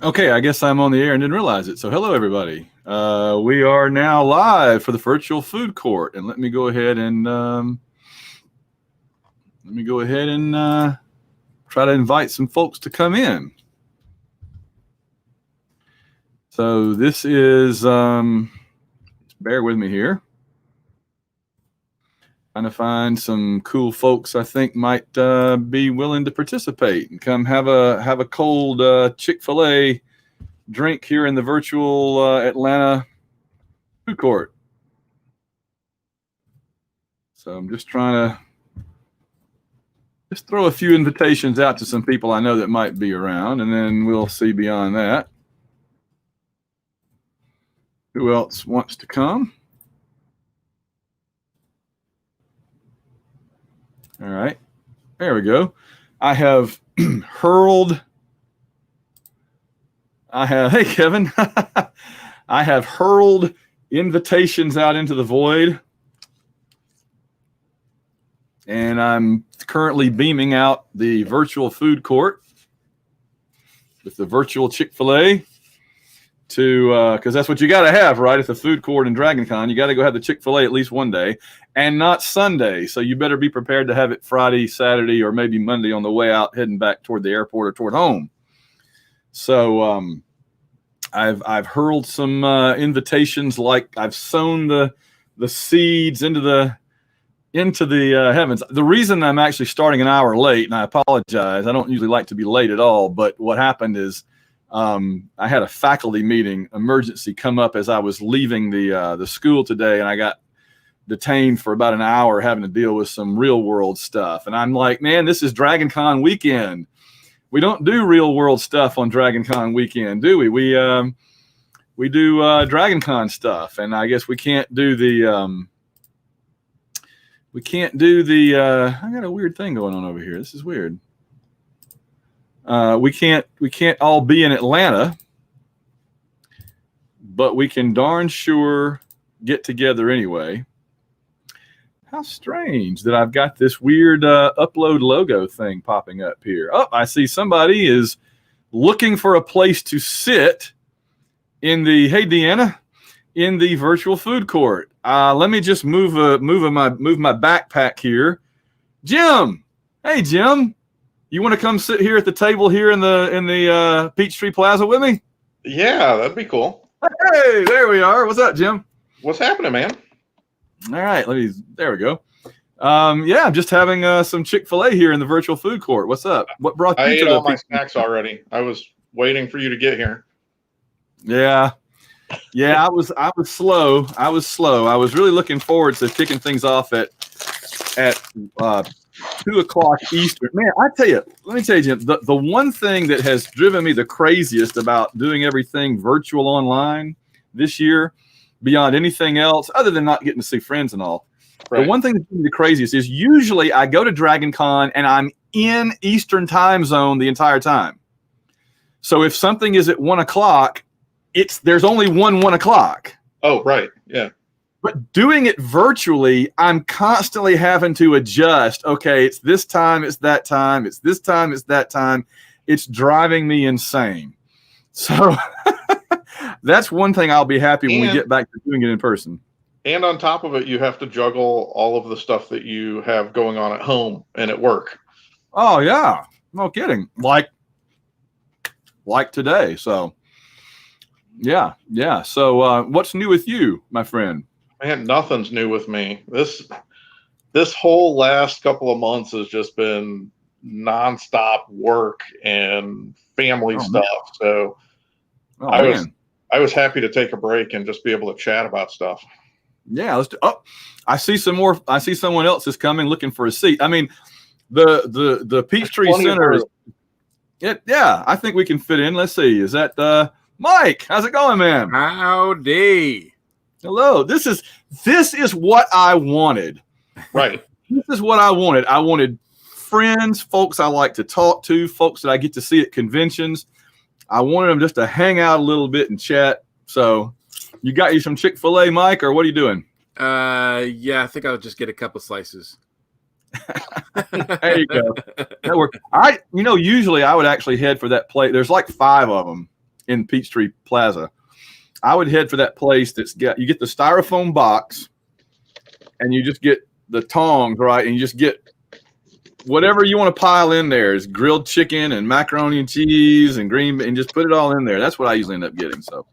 Okay, I guess I'm on the air and didn't realize it. So hello, everybody. We are now live for the virtual food court, and let me go ahead and try to invite some folks to come in. So this is bear with me here. Trying to find some cool folks I think might be willing to participate and come have a cold Chick-fil-A drink here in the virtual Atlanta food court. So I'm just trying to throw a few invitations out to some people I know that might be around, and then we'll see beyond that who else wants to come. All right, there we go. I have hey Kevin, I have hurled invitations out into the void, and I'm currently beaming out the virtual food court with the virtual Chick-fil-A to because that's what you got to have, right? At the food court in DragonCon, you got to go have the Chick-fil-A at least one day, and not Sunday. So you better be prepared to have it Friday, Saturday, or maybe Monday on the way out, heading back toward the airport or toward home. So I've hurled some invitations, like I've sown the seeds into the heavens. The reason I'm actually starting an hour late, and I apologize, I don't usually like to be late at all, but what happened is I had a faculty meeting emergency come up as I was leaving the school today, and I got detained for about an hour having to deal with some real world stuff. And I'm like, man, this is DragonCon weekend. We don't do real world stuff on DragonCon weekend, do we? We do DragonCon stuff, and I guess we can't do the I got a weird thing going on over here. This is weird. We can't all be in Atlanta, but we can darn sure get together anyway. How strange that I've got this weird upload logo thing popping up here. Oh, I see somebody is looking for a place to sit in the, hey, Deanna, in the virtual food court. Let me just move my backpack here. Jim, hey, Jim. You want to come sit here at the table here in the Peachtree Plaza with me? Yeah, that'd be cool. Hey, there we are. What's up, Jim? What's happening, man? All right, there we go. Yeah, I'm just having some Chick-fil-A here in the virtual food court. What's up? What brought you I to ate the all my snacks already. I was waiting for you to get here. Yeah, I was slow. I was really looking forward to kicking things off at 2:00 Eastern. Man, let me tell you, Jim, the one thing that has driven me the craziest about doing everything virtual online this year, beyond anything else, other than not getting to see friends and all, right. The one thing that's driven me the craziest is usually I go to DragonCon and I'm in Eastern time zone the entire time. So if something is at 1:00, there's only 1:00. Oh, right. Yeah. But doing it virtually, I'm constantly having to adjust. Okay, it's this time, it's that time, it's this time, it's that time. It's driving me insane. So that's one thing I'll be happy when we get back to doing it in person. And on top of it, you have to juggle all of the stuff that you have going on at home and at work. Oh, yeah. No kidding. Like today. So, yeah. So what's new with you, my friend? Man, nothing's new with me. This whole last couple of months has just been nonstop work and family stuff. Man. So I was happy to take a break and just be able to chat about stuff. Yeah, let's do. Oh, I see some more. I see someone else is coming looking for a seat. I mean, the Peachtree Center is. Yeah, I think we can fit in. Let's see. Is that Mike? How's it going, man? Howdy. Hello. This is what I wanted. Right. This is what I wanted. I wanted friends, folks I like to talk to, folks that I get to see at conventions. I wanted them just to hang out a little bit and chat. So you got you some Chick-fil-A, Mike, or what are you doing? Yeah, I think I'll just get a couple slices. There you go. That worked. Usually I would actually head for that plate. There's like 5 of them. in Peachtree Plaza. I would head for that place you get the styrofoam box, and you just get the tongs, right? And you just get whatever you want to pile in there is grilled chicken and macaroni and cheese and green, and just put it all in there. That's what I usually end up getting. So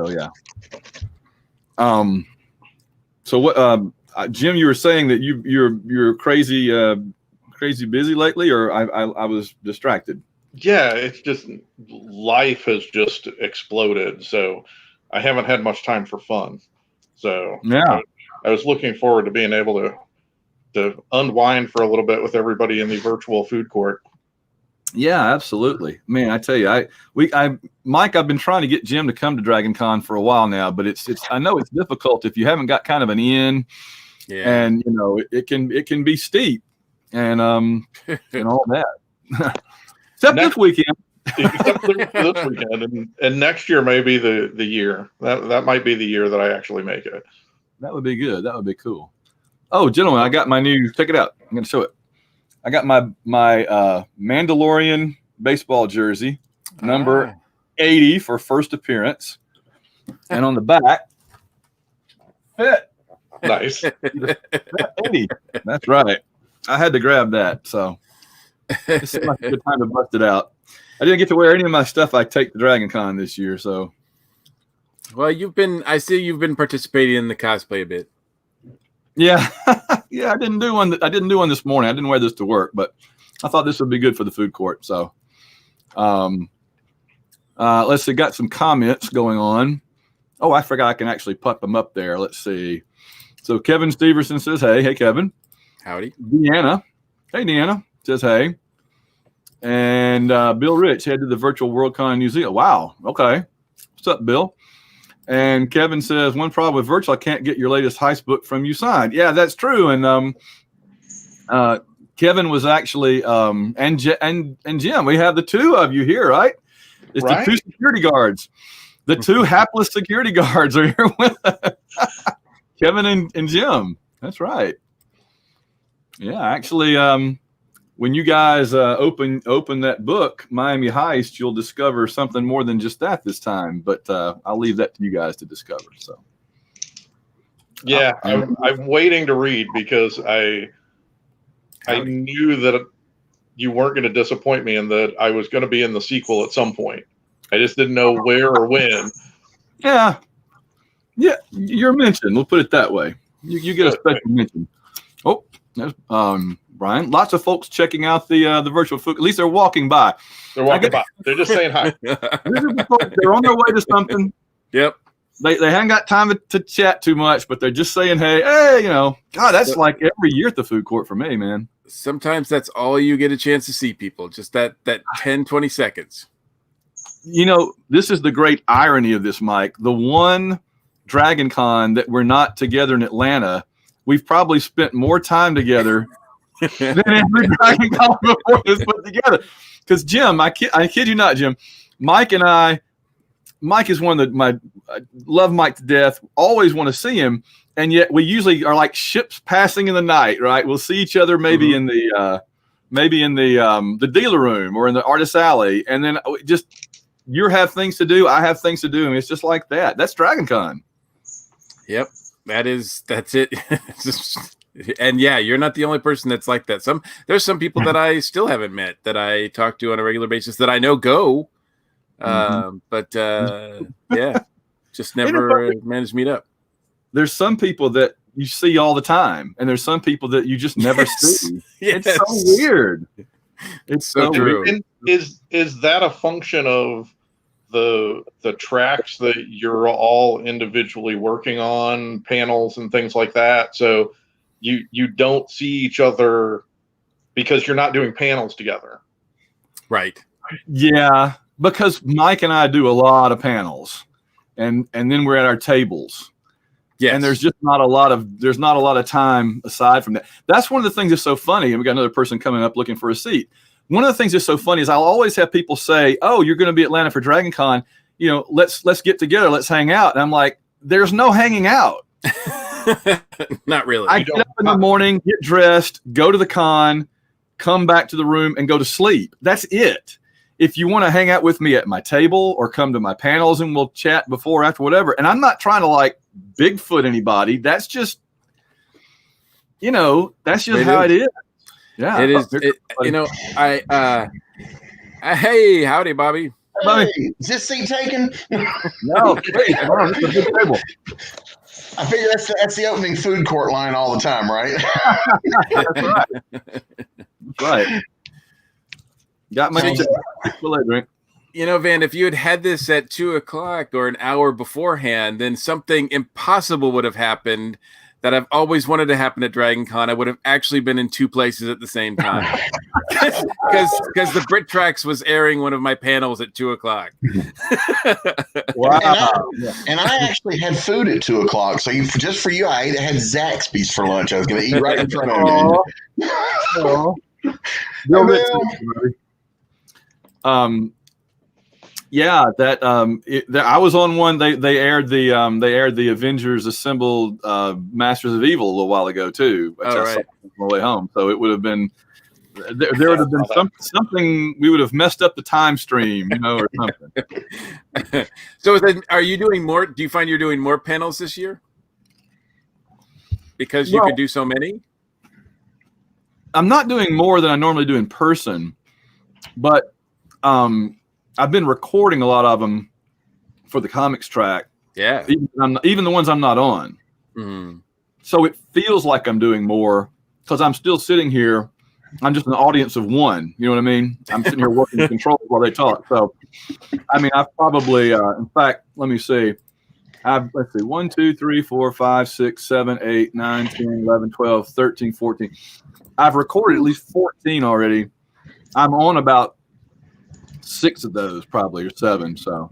yeah. So what, Jim, you were saying that you're crazy busy lately, or I was distracted. Yeah, it's just life has just exploded. So I haven't had much time for fun. So yeah, I was looking forward to being able to unwind for a little bit with everybody in the virtual food court. Yeah, absolutely, man. I tell you, Mike, I've been trying to get Jim to come to DragonCon for a while now, but it's I know it's difficult if you haven't got kind of an in, and it can be steep, and and all that. Except this weekend. Except this weekend, and next year may be the year that might be the year that I actually make it. That would be good. That would be cool. Oh, gentlemen, I got my new. Check it out. I'm going to show it. I got my Mandalorian baseball jersey, number 80 for first appearance, and on the back, fit. Nice. 80. That's right. I had to grab that, so this is like a good time to bust it out. I didn't get to wear any of my stuff I take to DragonCon this year, so. Well, I see you've been participating in the cosplay a bit. Yeah, yeah. I didn't do one this morning. I didn't wear this to work, but I thought this would be good for the food court. So, let's see. Got some comments going on. Oh, I forgot I can actually put them up there. Let's see. So Kevin Steverson says, "Hey, Kevin." Howdy. Deanna. Hey, Deanna says, "Hey." And Bill Rich head to the Virtual Worldcon New Zealand. Wow. Okay. What's up, Bill? And Kevin says, one problem with virtual, I can't get your latest heist book from you signed. Yeah, that's true. And Kevin was actually and Jim, we have the two of you here, right? It's right. The two security guards. The two hapless security guards are here with us. Kevin and Jim. That's right. Yeah, actually, when you guys open that book, Miami Heist, you'll discover something more than just that this time. But I'll leave that to you guys to discover. So, yeah, I'm waiting to read because I knew that you weren't going to disappoint me and that I was going to be in the sequel at some point. I just didn't know where or when. Yeah, you're mentioned. We'll put it that way. You get a special mention. Oh, there's Brian. Lots of folks checking out the virtual food. At least they're walking by. They're walking by. They're just saying hi. They're on their way to something. Yep. They haven't got time to chat too much, but they're just saying, hey, God, that's like every year at the food court for me, man. Sometimes that's all you get a chance to see people, just that 10, 20 seconds. This is the great irony of this, Mike. The one DragonCon that we're not together in Atlanta, we've probably spent more time together than every DragonCon before this put together. Because Jim, I kid you not, Jim, Mike is one of I love Mike to death, always want to see him, and yet we usually are like ships passing in the night, right? We'll see each other maybe in the dealer room or in the artist alley, and then just you have things to do, I have things to do, and it's just like that. That's DragonCon. Yep, that's it. And yeah, you're not the only person that's like that. There's some people that I still haven't met that I talk to on a regular basis that I know go. But just never managed to meet up. There's some people that you see all the time, and there's some people that you just never see. Yes. It's so weird. It's so true. Weird. And is that a function of the tracks that you're all individually working on, panels and things like that? So you don't see each other because you're not doing panels together. Right. Yeah. Because Mike and I do a lot of panels, and then we're at our tables. Yes. And there's not a lot of time aside from that. That's one of the things that's so funny. And we got another person coming up looking for a seat. One of the things that's so funny is I'll always have people say, "Oh, you're going to be Atlanta for DragonCon. Let's get together. Let's hang out." And I'm like, "There's no hanging out." Not really. I get up in the morning, get dressed, go to the con, come back to the room, and go to sleep. That's it. if you want to hang out with me at my table or come to my panels and we'll chat before, after, whatever. And I'm not trying to like Bigfoot anybody. That's just, that's just how it is. Yeah. It is. Hey, howdy, Bobby. Hey, is this seat taken? No, please. It's a big table. I figure that's the opening food court line all the time, right? That's right. That's right. Got my drink. Van, if you had this at 2:00 or an hour beforehand, then something impossible would have happened that I've always wanted to happen at DragonCon. I would have actually been in two places at the same time. Because the Brit Tracks was airing one of my panels at 2:00. Wow. And I actually had food at 2:00. So just for you, I had Zaxby's for lunch. I was going to eat right in front of you. I was on one. They aired the Avengers Assembled Masters of Evil a little while ago too. Which I saw on my way home, so it would have been there would have been something we would have messed up the time stream, or something. So are you doing more? Do you find you're doing more panels this year because you could do so many? I'm not doing more than I normally do in person, but I've been recording a lot of them for the comics track. Yeah. Even the ones I'm not on. Mm-hmm. So it feels like I'm doing more because I'm still sitting here. I'm just an audience of one. You know what I mean? I'm sitting here working the controls while they talk. So, I've probably, in fact, let me see. Let's see, 1, 2, 3, 4, 5, 6, 7, 8, 9, 10, 11, 12, 13, 14. I've recorded at least 14 already. I'm on about 6 of those, probably, or 7. So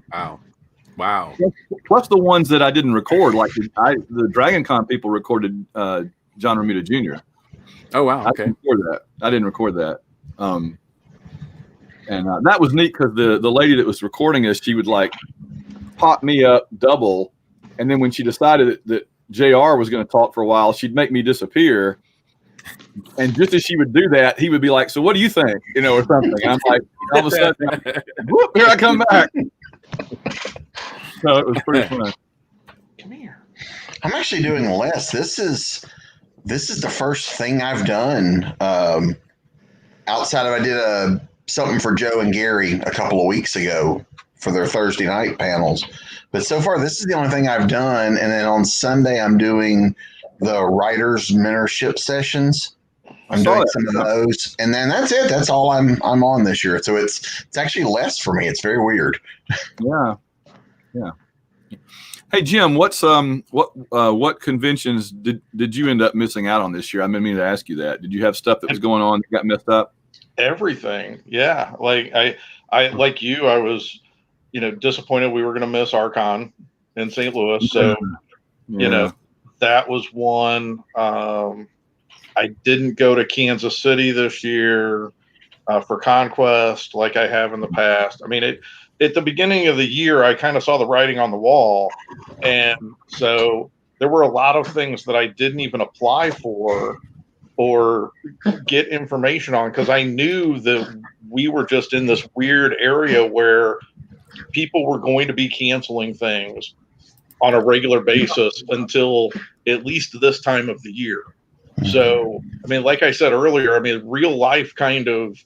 wow. Plus the ones that I didn't record, like the DragonCon people recorded John Romita Jr. Oh wow! Okay, I didn't record that. And that was neat because the lady that was recording us, she would like pop me up double, and then when she decided that JR was going to talk for a while, she'd make me disappear. And just as she would do that, he would be like, "So what do you think?" Or something. And I'm like, all of a sudden, whoop, here I come back. So it was pretty fun. Come here. I'm actually doing less. This is the first thing I've done outside of I did something for Joe and Gary a couple of weeks ago for their Thursday night panels. But so far, this is the only thing I've done. And then on Sunday, I'm doing the writers' mentorship sessions. I'm doing some of those, and then that's it. That's all I'm on this year. So it's actually less for me. It's very weird. Yeah. Hey Jim, what conventions did you end up missing out on this year? I mean to ask you that. Did you have stuff that was going on that got messed up? Everything, yeah. Like I like you, I was, disappointed we were going to miss Archon in St. Louis. So, that was one. I didn't go to Kansas City this year for Conquest like I have in the past. At the beginning of the year, I kind of saw the writing on the wall. And so there were a lot of things that I didn't even apply for or get information on because I knew that we were just in this weird area where people were going to be canceling things on a regular basis until at least this time of the year. So, like I said earlier, real life kind of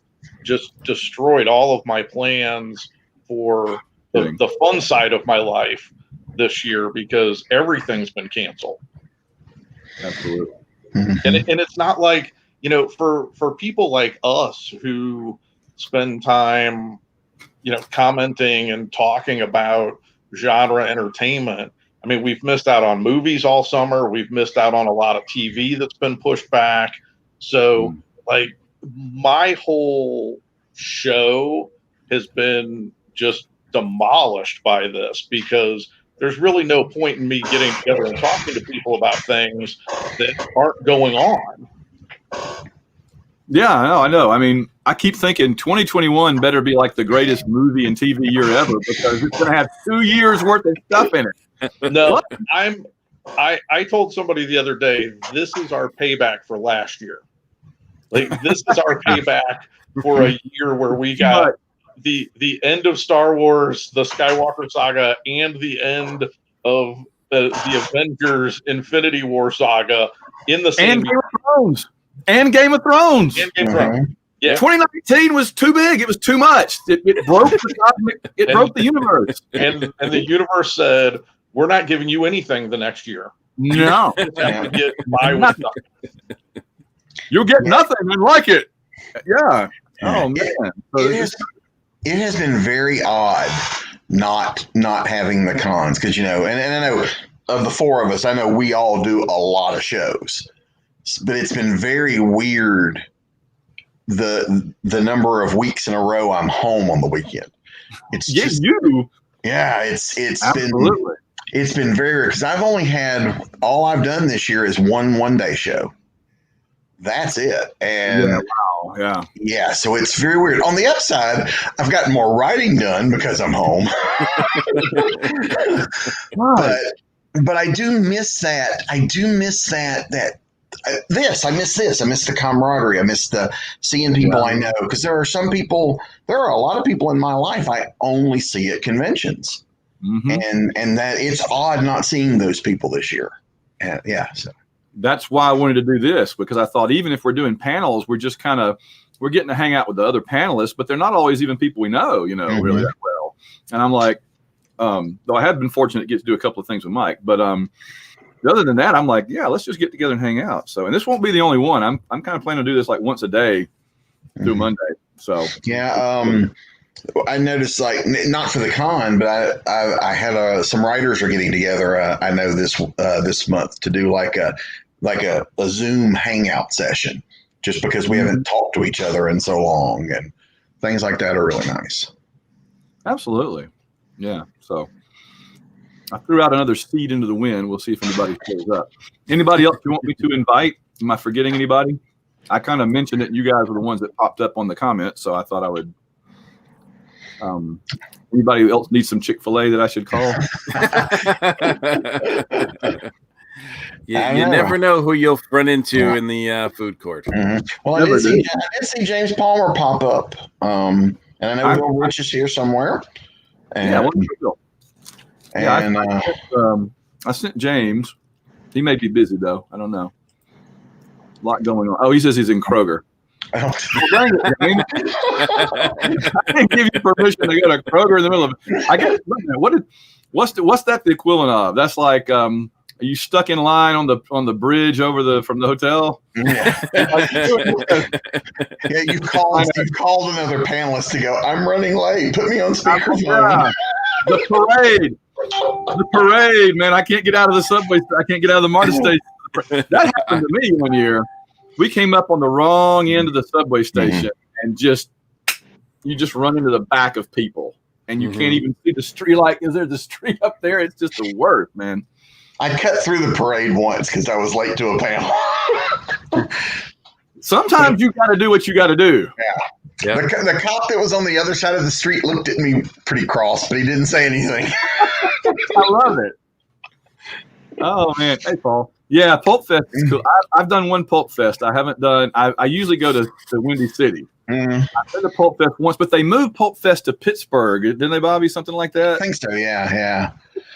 just destroyed all of my plans for the fun side of my life this year because everything's been canceled. Absolutely. And it's not like, for people like us who spend time, commenting and talking about genre entertainment. We've missed out on movies all summer. We've missed out on a lot of TV that's been pushed back. So, my whole show has been just demolished by this because there's really no point in me getting together and talking to people about things that aren't going on. Yeah, I know. I keep thinking 2021 better be like the greatest movie and TV year ever because it's going to have 2 years worth of stuff in it. No, I told somebody the other day, this is our payback for last year. This is our payback for a year where we got the end of Star Wars, the Skywalker saga, and the end of the Avengers Infinity War saga in the same and Game of Thrones. And Game of Thrones. And Game of Thrones. Yeah. 2019 was too big. It was too much. It broke broke the universe. And the universe said, we're not giving you anything the next year. No. You just have to get by with stuff. You'll get nothing and like it. Yeah. Oh man. It has been very odd not having the cons, because and I know of the four of us, I know we all do a lot of shows, but it's been very weird the number of weeks in a row I'm home on the weekend. It's it's been very weird, because I've only had, all I've done this year is one day show. That's it. And so it's very weird. On the upside, I've gotten more writing done because I'm home. but I do miss that. I miss the camaraderie. I miss the seeing people I know, because there are a lot of people in my life I only see at conventions. Mm-hmm. And that it's odd not seeing those people this year. So that's why I wanted to do this, because I thought even if we're doing panels, we're getting to hang out with the other panelists, but they're not always even people we know, mm-hmm. really that well. And I'm like, though I have been fortunate to get to do a couple of things with Mike, but other than that, I'm like, yeah, let's just get together and hang out. So, and this won't be the only one. I'm kind of planning to do this like once a day through Monday. So I noticed, like, not for the con, but I had some writers are getting together. I know this month to do like a Zoom hangout session, just because we haven't talked to each other in so long, and things like that are really nice. Absolutely, yeah. So I threw out another seed into the wind. We'll see if anybody shows up. Anybody else you want me to invite? Am I forgetting anybody? I kind of mentioned that you guys were the ones that popped up on the comments, so I thought I would. Anybody else need some Chick-fil-A that I should call? You never know who you'll run into in the food court. Mm-hmm. Well, I did see James Palmer pop up, and I know Will Rich is here somewhere. And, I sent James. He may be busy though. I don't know. A lot going on. Oh, he says he's in Kroger. Well, dang it, James. I didn't give you permission to go to Kroger in the middle of it. I guess what's that the equivalent of? That's like are you stuck in line on the bridge from the hotel? Yeah. You've called another panelist to go, I'm running late. Put me on speakerphone. Yeah. The parade, man. I can't get out of the subway. I can't get out of the MARTA station. That happened to me one year. We came up on the wrong end of the subway station, and you just run into the back of people, and you can't even see the street. Like, is there the street up there? It's just the worst, man. I cut through the parade once because I was late to a panel. Sometimes you got to do what you got to do. Yeah. The cop that was on the other side of the street looked at me pretty cross, but he didn't say anything. I love it. Oh, man. Hey, Paul. Yeah, Pulp Fest is cool. I've done one Pulp Fest. I haven't done – I usually go to Windy City. I've been to Pulp Fest once, but they moved Pulp Fest to Pittsburgh. Didn't they, Bobby? Something like that? I think so, yeah.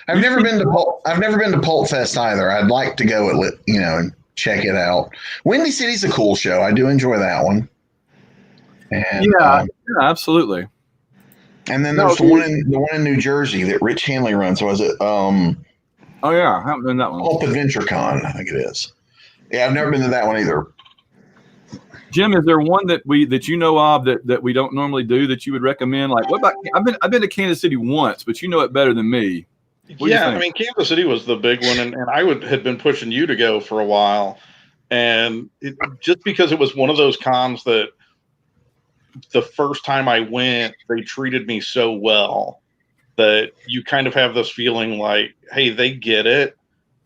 I've never been to Pulp Fest either. I'd like to go and check it out. Windy City's a cool show. I do enjoy that one. And, yeah, absolutely. And then there's the one in New Jersey that Rich Hanley runs. Was it? Oh yeah, I haven't done that one. Pulp Adventure Con, I think it is. Yeah, I've never been to that one either. Jim, is there one that you know of that we don't normally do that you would recommend? Like, what about? I've been to Kansas City once, but you know it better than me. Yeah, I mean, Kansas City was the big one, and I had been pushing you to go for a while, and just because it was one of those cons that the first time I went, they treated me so well that you kind of have this feeling like, hey, they get it,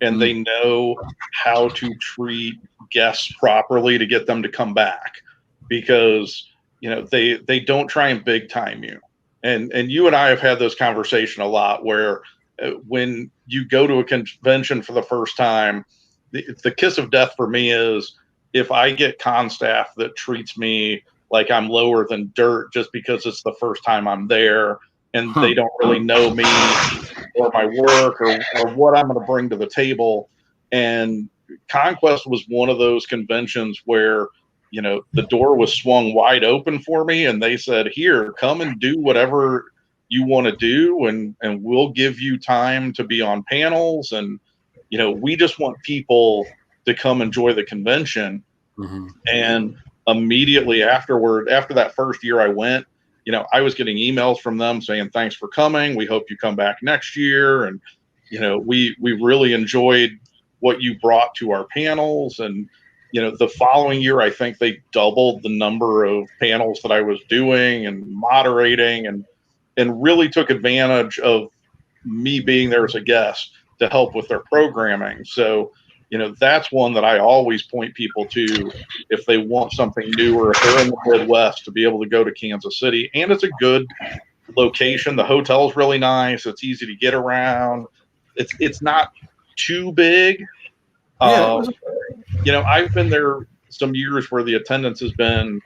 and they know how to treat guests properly to get them to come back, because they don't try and big time you, and you and I have had this conversation a lot where when you go to a convention for the first time, the kiss of death for me is if I get con staff that treats me like I'm lower than dirt just because it's the first time I'm there and they don't really know me or my work or what I'm going to bring to the table. And Conquest was one of those conventions where, you know, the door was swung wide open for me and they said, here, come and do whatever you want to do. And we'll give you time to be on panels. And, you know, we just want people to come enjoy the convention. And immediately afterward, after that first year I went, you know, I was getting emails from them saying, thanks for coming. We hope you come back next year. And, you know, we really enjoyed what you brought to our panels. And, you know, the following year, I think they doubled the number of panels that I was doing and moderating and really took advantage of me being there as a guest to help with their programming. So, you know, that's one that I always point people to if they want something new or if they're in the Midwest to be able to go to Kansas City. And it's a good location. The hotel's really nice. It's easy to get around. It's not too big. Yeah, you know, I've been there some years where the attendance has been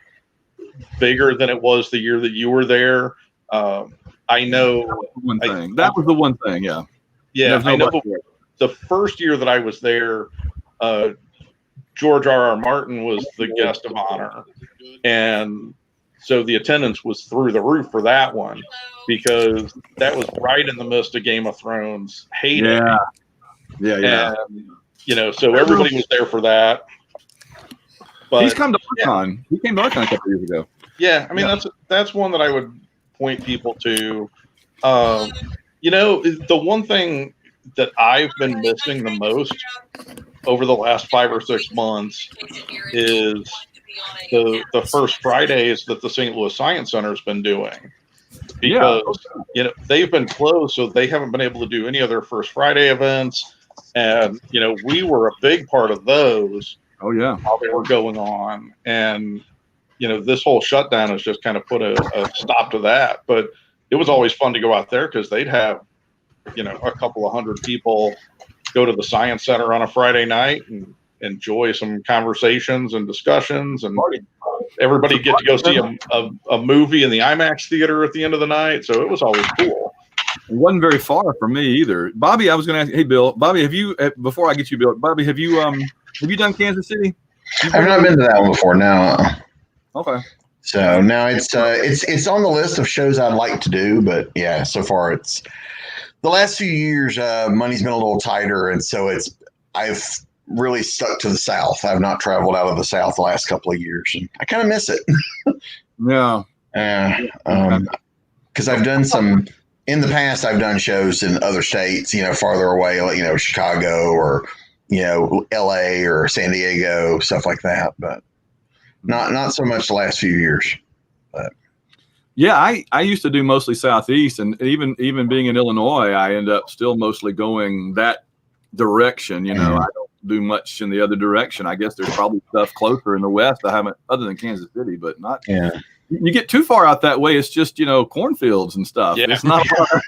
bigger than it was the year that you were there. I know that was the one thing. Yeah. Yeah. I know the first year that I was there, George R.R. Martin was the guest of honor. And so the attendance was through the roof for that one because that was right in the midst of Game of Thrones heyday. Yeah. And, you know, so everybody was there for that. But he's come to Archon. He came to Archon a couple years ago. Yeah, I mean that's one that I would point people to. You know, the one thing that I've been missing the most over the last 5 or 6 months is the first Fridays that the St. Louis Science Center has been doing. Because you know, they've been closed, so they haven't been able to do any of their First Friday events. And, you know, we were a big part of those. Oh, yeah. While they were going on. And, you know, this whole shutdown has just kind of put a stop to that. But it was always fun to go out there because they'd have, you know, a couple of hundred people go to the Science Center on a Friday night and enjoy some conversations and discussions. And everybody get to go see a movie in the IMAX theater at the end of the night. So it was always cool. It wasn't very far from me either. Bobby, I was going to ask, hey, Bill, Bobby, have you, before I get you, Bill, Bobby, have you done Kansas City? I've not been to that one before. No. Okay. So now it's on the list of shows I'd like to do, but yeah, so far it's the last few years, money's been a little tighter. And so I've really stuck to the South. I've not traveled out of the South the last couple of years and I kind of miss it. Yeah. Cause I've done some, in the past, I've done shows in other states, you know, farther away, like, you know, Chicago or, you know, LA or San Diego, stuff like that. But not so much the last few years. But yeah, I used to do mostly Southeast, and even being in Illinois, I end up still mostly going that direction. You know, I don't do much in the other direction. I guess there's probably stuff closer in the West I haven't, other than Kansas City, but not. Yeah. You get too far out that way, it's just, you know, cornfields and stuff. Yeah. It's not a lot of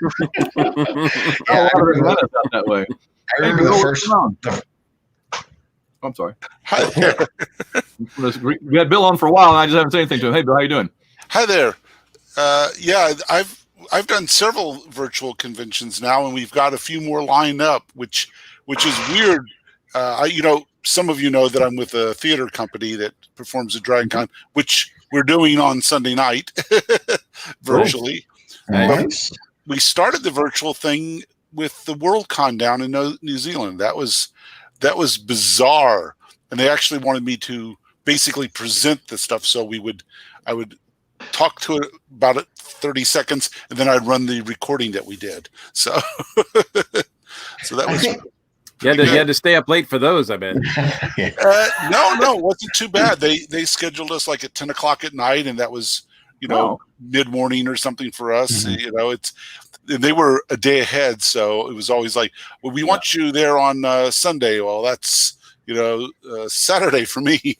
out that way. I remember the first. I'm sorry. Hi there. We had Bill on for a while, and I just haven't said anything to him. Hey, Bill, how you doing? Hi there. Yeah, I've done several virtual conventions now, and we've got a few more lined up, which is weird. You know, some of you know that I'm with a theater company that performs at DragonCon, which we're doing on Sunday night virtually. Nice. We started the virtual thing with the Worldcon down in New Zealand. That was bizarre, and they actually wanted me to basically present the stuff. So I would talk to it about it 30 seconds, and then I'd run the recording that we did. So that was. You had to stay up late for those, I bet. No, it wasn't too bad. They scheduled us like at 10 o'clock at night, and that was, you know, mid-morning or something for us. You know, they were a day ahead, so it was always like, well, we want you there on Sunday. Well, that's, you know, Saturday for me.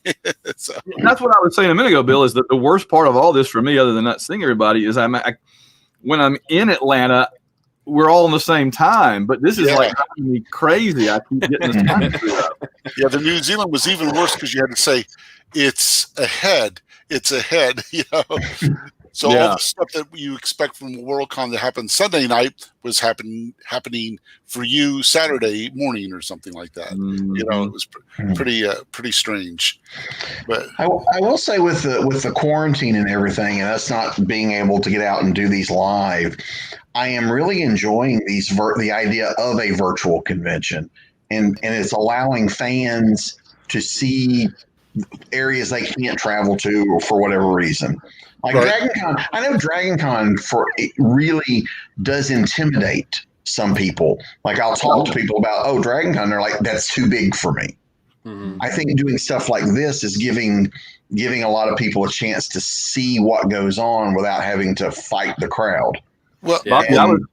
So. That's what I was saying a minute ago, Bill, is that the worst part of all this for me, other than not seeing everybody, is when I'm in Atlanta, we're all on the same time, but this is like driving me crazy. I keep getting this time screwed up. Yeah, the New Zealand was even worse because you had to say it's ahead. it's ahead, So Yeah. all the stuff that you expect from Worldcon to happen Sunday night was happening for you Saturday morning or something like that. It was pretty strange. But I will say with the quarantine and everything, and us not being able to get out and do these live, I am really enjoying the idea of a virtual convention, and it's allowing fans to see areas they can't travel to for whatever reason. Like Right. DragonCon, I know DragonCon it really does intimidate some people. Like I'll talk to people about, DragonCon, they're like, that's too big for me. Mhm. I think doing stuff like this is giving a lot of people a chance to see what goes on without having to fight the crowd. well, Yeah. Bobby,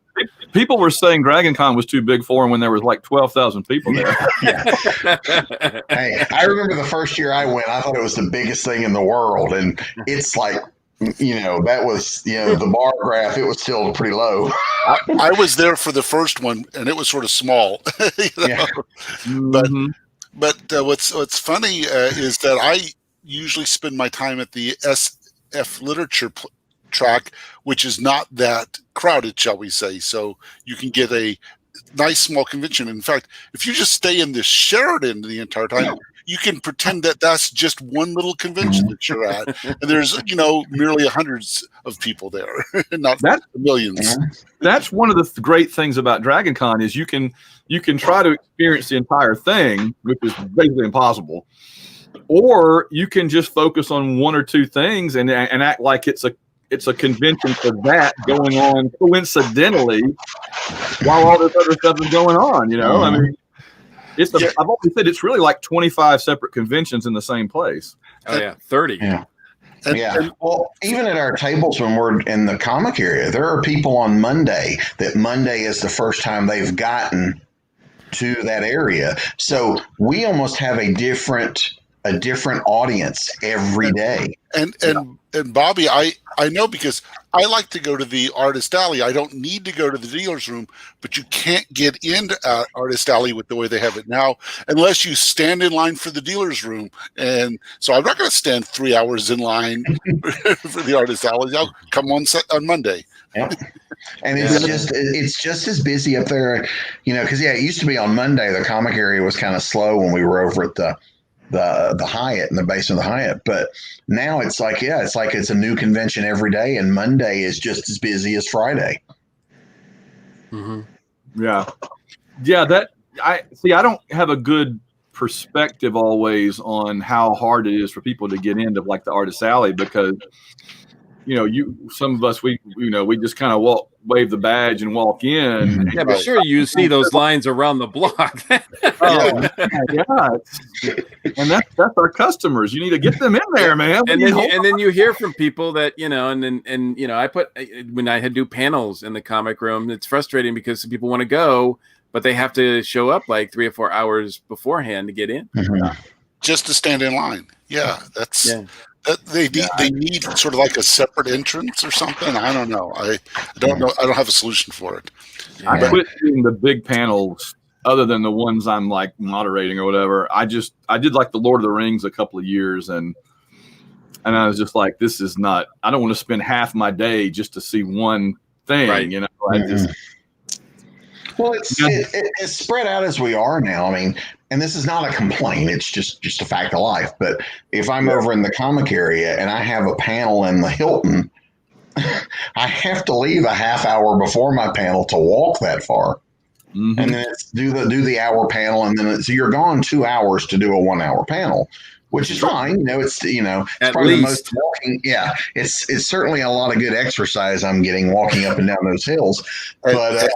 people were saying DragonCon was too big for them when there was like 12,000 people there. Hey, I remember the first year I went, I thought it was the biggest thing in the world, and it's like, that was, the bar graph, it was still pretty low. I was there for the first one, and it was sort of small. Yeah. Mhm. But what's funny is that I usually spend my time at the SF literature track, which is not that crowded, shall we say. So you can get a nice small convention. In fact, if you just stay in the Sheridan the entire time, you can pretend that that's just one little convention that you're at, and there's merely hundreds of people there, not millions. That's one of the great things about DragonCon is you can try to experience the entire thing, which is basically impossible, or you can just focus on one or two things and act like it's a convention for that going on coincidentally while all this other stuff is going on. I mean, I've always said it's really like 25 separate conventions in the same place. Oh yeah, 30. Yeah. Well, even at our tables when we're in the comic area, there are people on Monday that Monday is the first time they've gotten to that area. So we almost have a different audience every day. And Bobby, I know, because I like to go to the Artist Alley. I don't need to go to the dealer's room, but you can't get into Artist Alley with the way they have it now unless you stand in line for the dealer's room. And so I'm not going to stand 3 hours in line for the Artist Alley. I'll come on Monday. Yep. And it's just as busy up there, because it used to be on Monday. The comic area was kind of slow when we were over at the Hyatt, in the basement of the Hyatt, but now it's like it's a new convention every day, and Monday is just as busy as Friday. Mm-hmm. Yeah. That I don't have a good perspective always on how hard it is for people to get into like the Artist Alley, because some of us we just kind of wave the badge and walk in. Yeah, but sure, you see those lines around the block. And that's our customers. You need to get them in there, man. And then you hear from people that I put when I had do panels in the comic room. It's frustrating because people want to go, but they have to show up like 3 or 4 hours beforehand to get in, just to stand in line. Yeah, that's. Yeah. They need sort of like a separate entrance or something. I don't know. I don't know. I don't have a solution for it. I quit doing the big panels, other than the ones I'm like moderating or whatever. I did like the Lord of the Rings a couple of years, and I was just like, this is not. I don't want to spend half my day just to see one thing. Right. Well, it's spread out as we are now. I mean, and this is not a complaint. It's just a fact of life. But if I'm over in the comic area and I have a panel in the Hilton, I have to leave a half hour before my panel to walk that far. Mm-hmm. And then it's do the hour panel, and then so you're gone 2 hours to do a 1 hour panel, which is fine. It's probably the most walking. Yeah, it's certainly a lot of good exercise I'm getting walking up and down those hills. But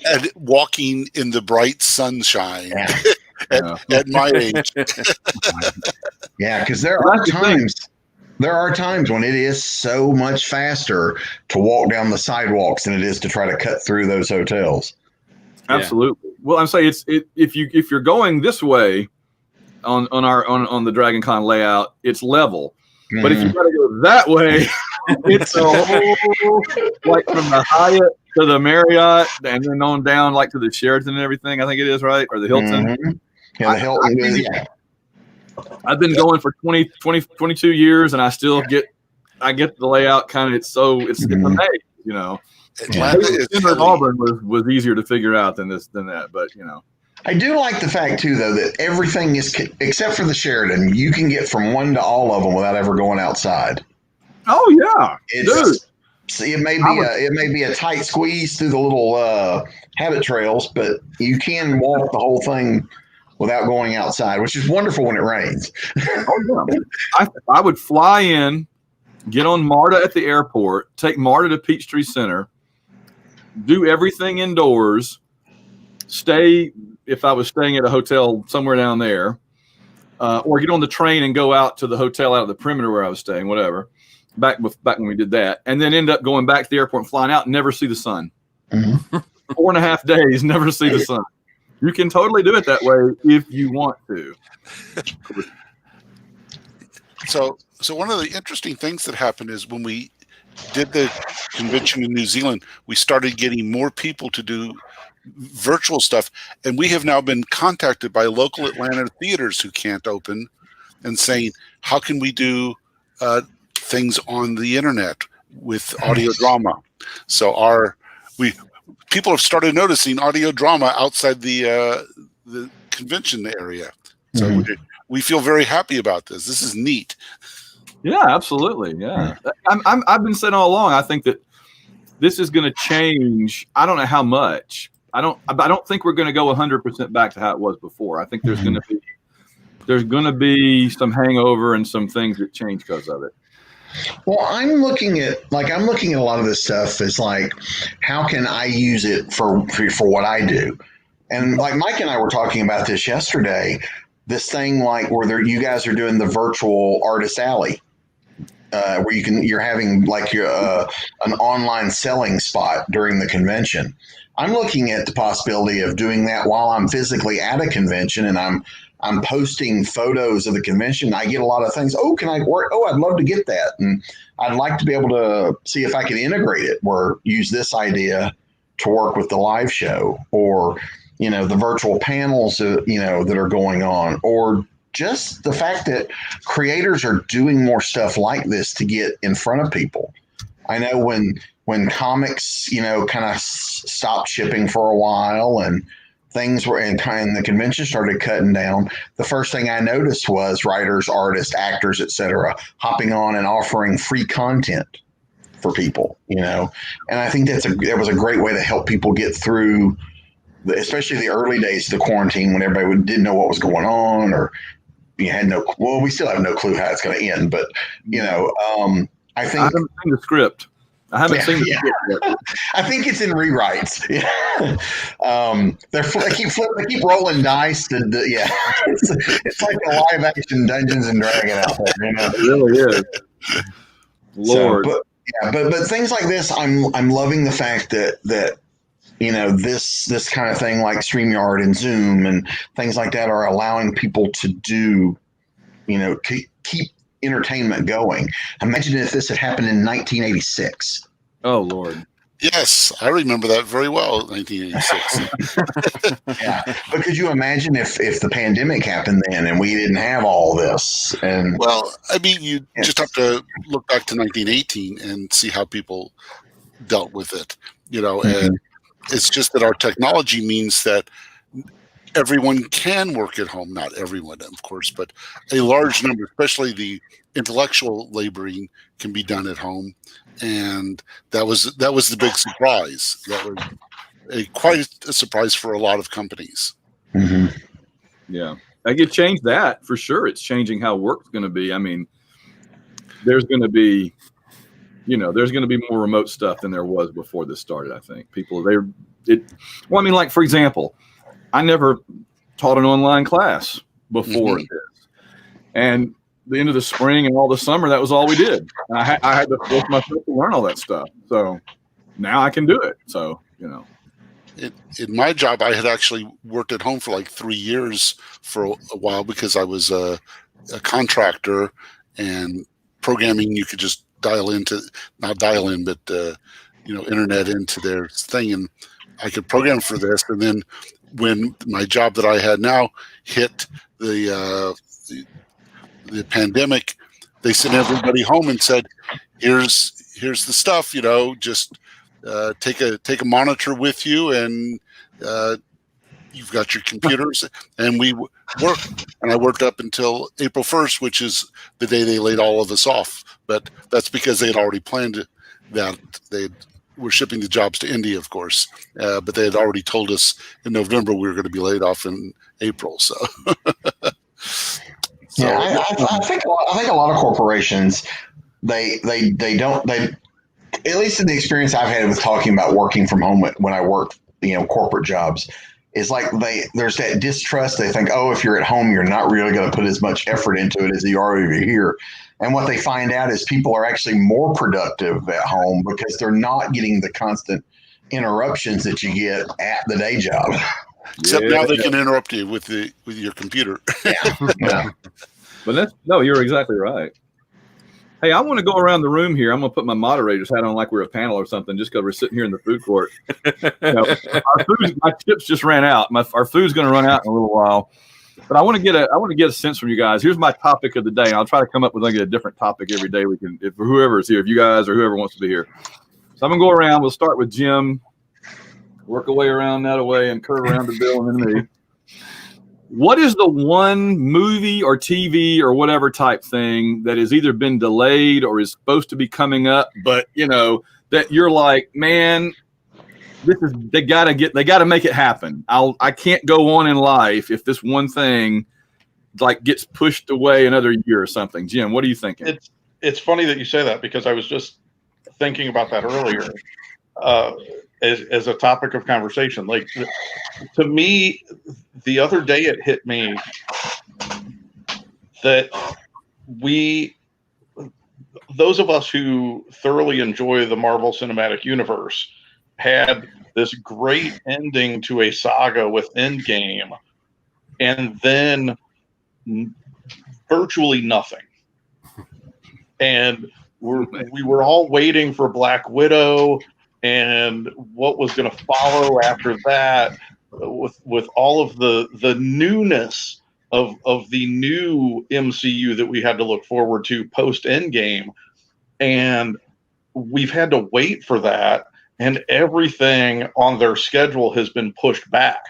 and walking in the bright sunshine at my age. Yeah, because there are times when it is so much faster to walk down the sidewalks than it is to try to cut through those hotels. Absolutely. Well, I'm saying if you're going this way on the DragonCon layout, it's level. Mm-hmm. But if you got to go that way, it's a whole, like from the Hyatt to the Marriott, and then on down like to the Sheraton and everything. I think it is, right, or the Hilton. Mm-hmm. Yeah, the Hilton. I've been going for 22 years, and I still get the layout kind of. It's amazing, you know. Atlanta is Center of Auburn was easier to figure out than that, but you know. I do like the fact too, though, that everything is except for the Sheridan, you can get from one to all of them without ever going outside. Oh yeah, dude. See, it may be a tight squeeze through the little habit trails, but you can walk the whole thing without going outside, which is wonderful when it rains. Oh yeah, I would fly in, get on MARTA at the airport, take MARTA to Peachtree Center, do everything indoors, stay if I was staying at a hotel somewhere down there, or get on the train and go out to the hotel out of the perimeter where I was staying, whatever. Back when we did that, and then end up going back to the airport and flying out and never see the sun. Mm-hmm. 4.5 days, never see the sun. You can totally do it that way if you want to. So one of the interesting things that happened is when we did the convention in New Zealand, we started getting more people to do virtual stuff, and we have now been contacted by local Atlanta theaters who can't open and saying, how can we do things on the internet with audio drama? So people have started noticing audio drama outside the convention area. So we feel very happy about this. This is neat. Yeah, absolutely. Yeah, I've been saying all along. I think that this is going to change. I don't know how much. I don't think we're going to go 100% back to how it was before. I think there's going to be some hangover and some things that change because of it. Well, I'm looking at a lot of this stuff as like, how can I use it for what I do? And like Mike and I were talking about this yesterday, this thing like where you guys are doing the virtual artist alley, where you're having like an online selling spot during the convention. I'm looking at the possibility of doing that while I'm physically at a convention and I'm posting photos of the convention. I get a lot of things. Oh, can I work? Oh, I'd love to get that. And I'd like to be able to see if I can integrate it or use this idea to work with the live show or, you know, the virtual panels, that are going on, or just the fact that creators are doing more stuff like this to get in front of people. I know when comics, kind of stopped shipping for a while and things were and the convention started cutting down, the first thing I noticed was writers, artists, actors, etc., hopping on and offering free content for people, and I think that was a great way to help people get through, especially the early days of the quarantine when everybody didn't know what was going on, or we still have no clue how it's going to end, but I think I haven't seen the script. I haven't seen the script yet. I think it's in rewrites. Yeah. They keep rolling dice. It's like a live action Dungeons and Dragons out there. It really is. Lord. So, but things like this, I'm loving the fact that this kind of thing like StreamYard and Zoom and things like that are allowing people to do, keep entertainment going. Imagine if this had happened in 1986. Oh Lord. Yes, I remember that very well, 1986. Yeah, but could you imagine if the pandemic happened then and we didn't have all this? And well, I mean, you just have to look back to 1918 and see how people dealt with it, and it's just that our technology means that everyone can work at home. Not everyone, of course, but a large number, especially the intellectual laboring, can be done at home. And that was the big surprise. That was quite a surprise for a lot of companies. Mm-hmm. Yeah, I could change that for sure. It's changing how work's going to be. I mean, there's going to be more remote stuff than there was before this started. I think like, for example, I never taught an online class before this, and the end of the spring and all the summer, that was all we did. I had to force myself to learn all that stuff. So now I can do it. So, in my job, I had actually worked at home for like 3 years for a while because I was a contractor, and programming, you could just internet into their thing, and I could program for this. And then when my job that I had now hit the the pandemic, they sent everybody home and said, here's the stuff, just take a monitor with you, and you've got your computers. And we worked, and I worked up until April 1st, which is the day they laid all of us off. But that's because they had already planned that. They were shipping the jobs to India, of course, but they had already told us in November we were going to be laid off in April. So, yeah, I think a lot of corporations they don't, at least in the experience I've had with talking about working from home when I work corporate jobs, is like there's that distrust. They think, oh, if you're at home, you're not really going to put as much effort into it as you are over here. And what they find out is people are actually more productive at home because they're not getting the constant interruptions that you get at the day job. Except now they can interrupt you with your computer. Yeah. But you're exactly right. Hey, I want to go around the room here. I'm going to put my moderator's hat on like we're a panel or something, just because we're sitting here in the food court. My chips just ran out. Our food's going to run out in a little while. But I want to get a sense from you guys. Here's my topic of the day. I'll try to come up with a different topic every day. We can, if whoever is here, if you guys or whoever wants to be here. So I'm gonna go around. We'll start with Jim, work our way around that way, and curve around to Bill and then me. What is the one movie or TV or whatever type thing that has either been delayed or is supposed to be coming up, but that you're like, man, they gotta make it happen. I can't go on in life if this one thing gets pushed away another year or something. Jim, what are you thinking? It's funny that you say that, because I was just thinking about that earlier as a topic of conversation. Like, to me, the other day it hit me that those of us who thoroughly enjoy the Marvel Cinematic Universe had this great ending to a saga with Endgame, and then virtually nothing. And we were all waiting for Black Widow and what was going to follow after that, with all of the newness of the new MCU that we had to look forward to post Endgame. And we've had to wait for that. And everything on their schedule has been pushed back.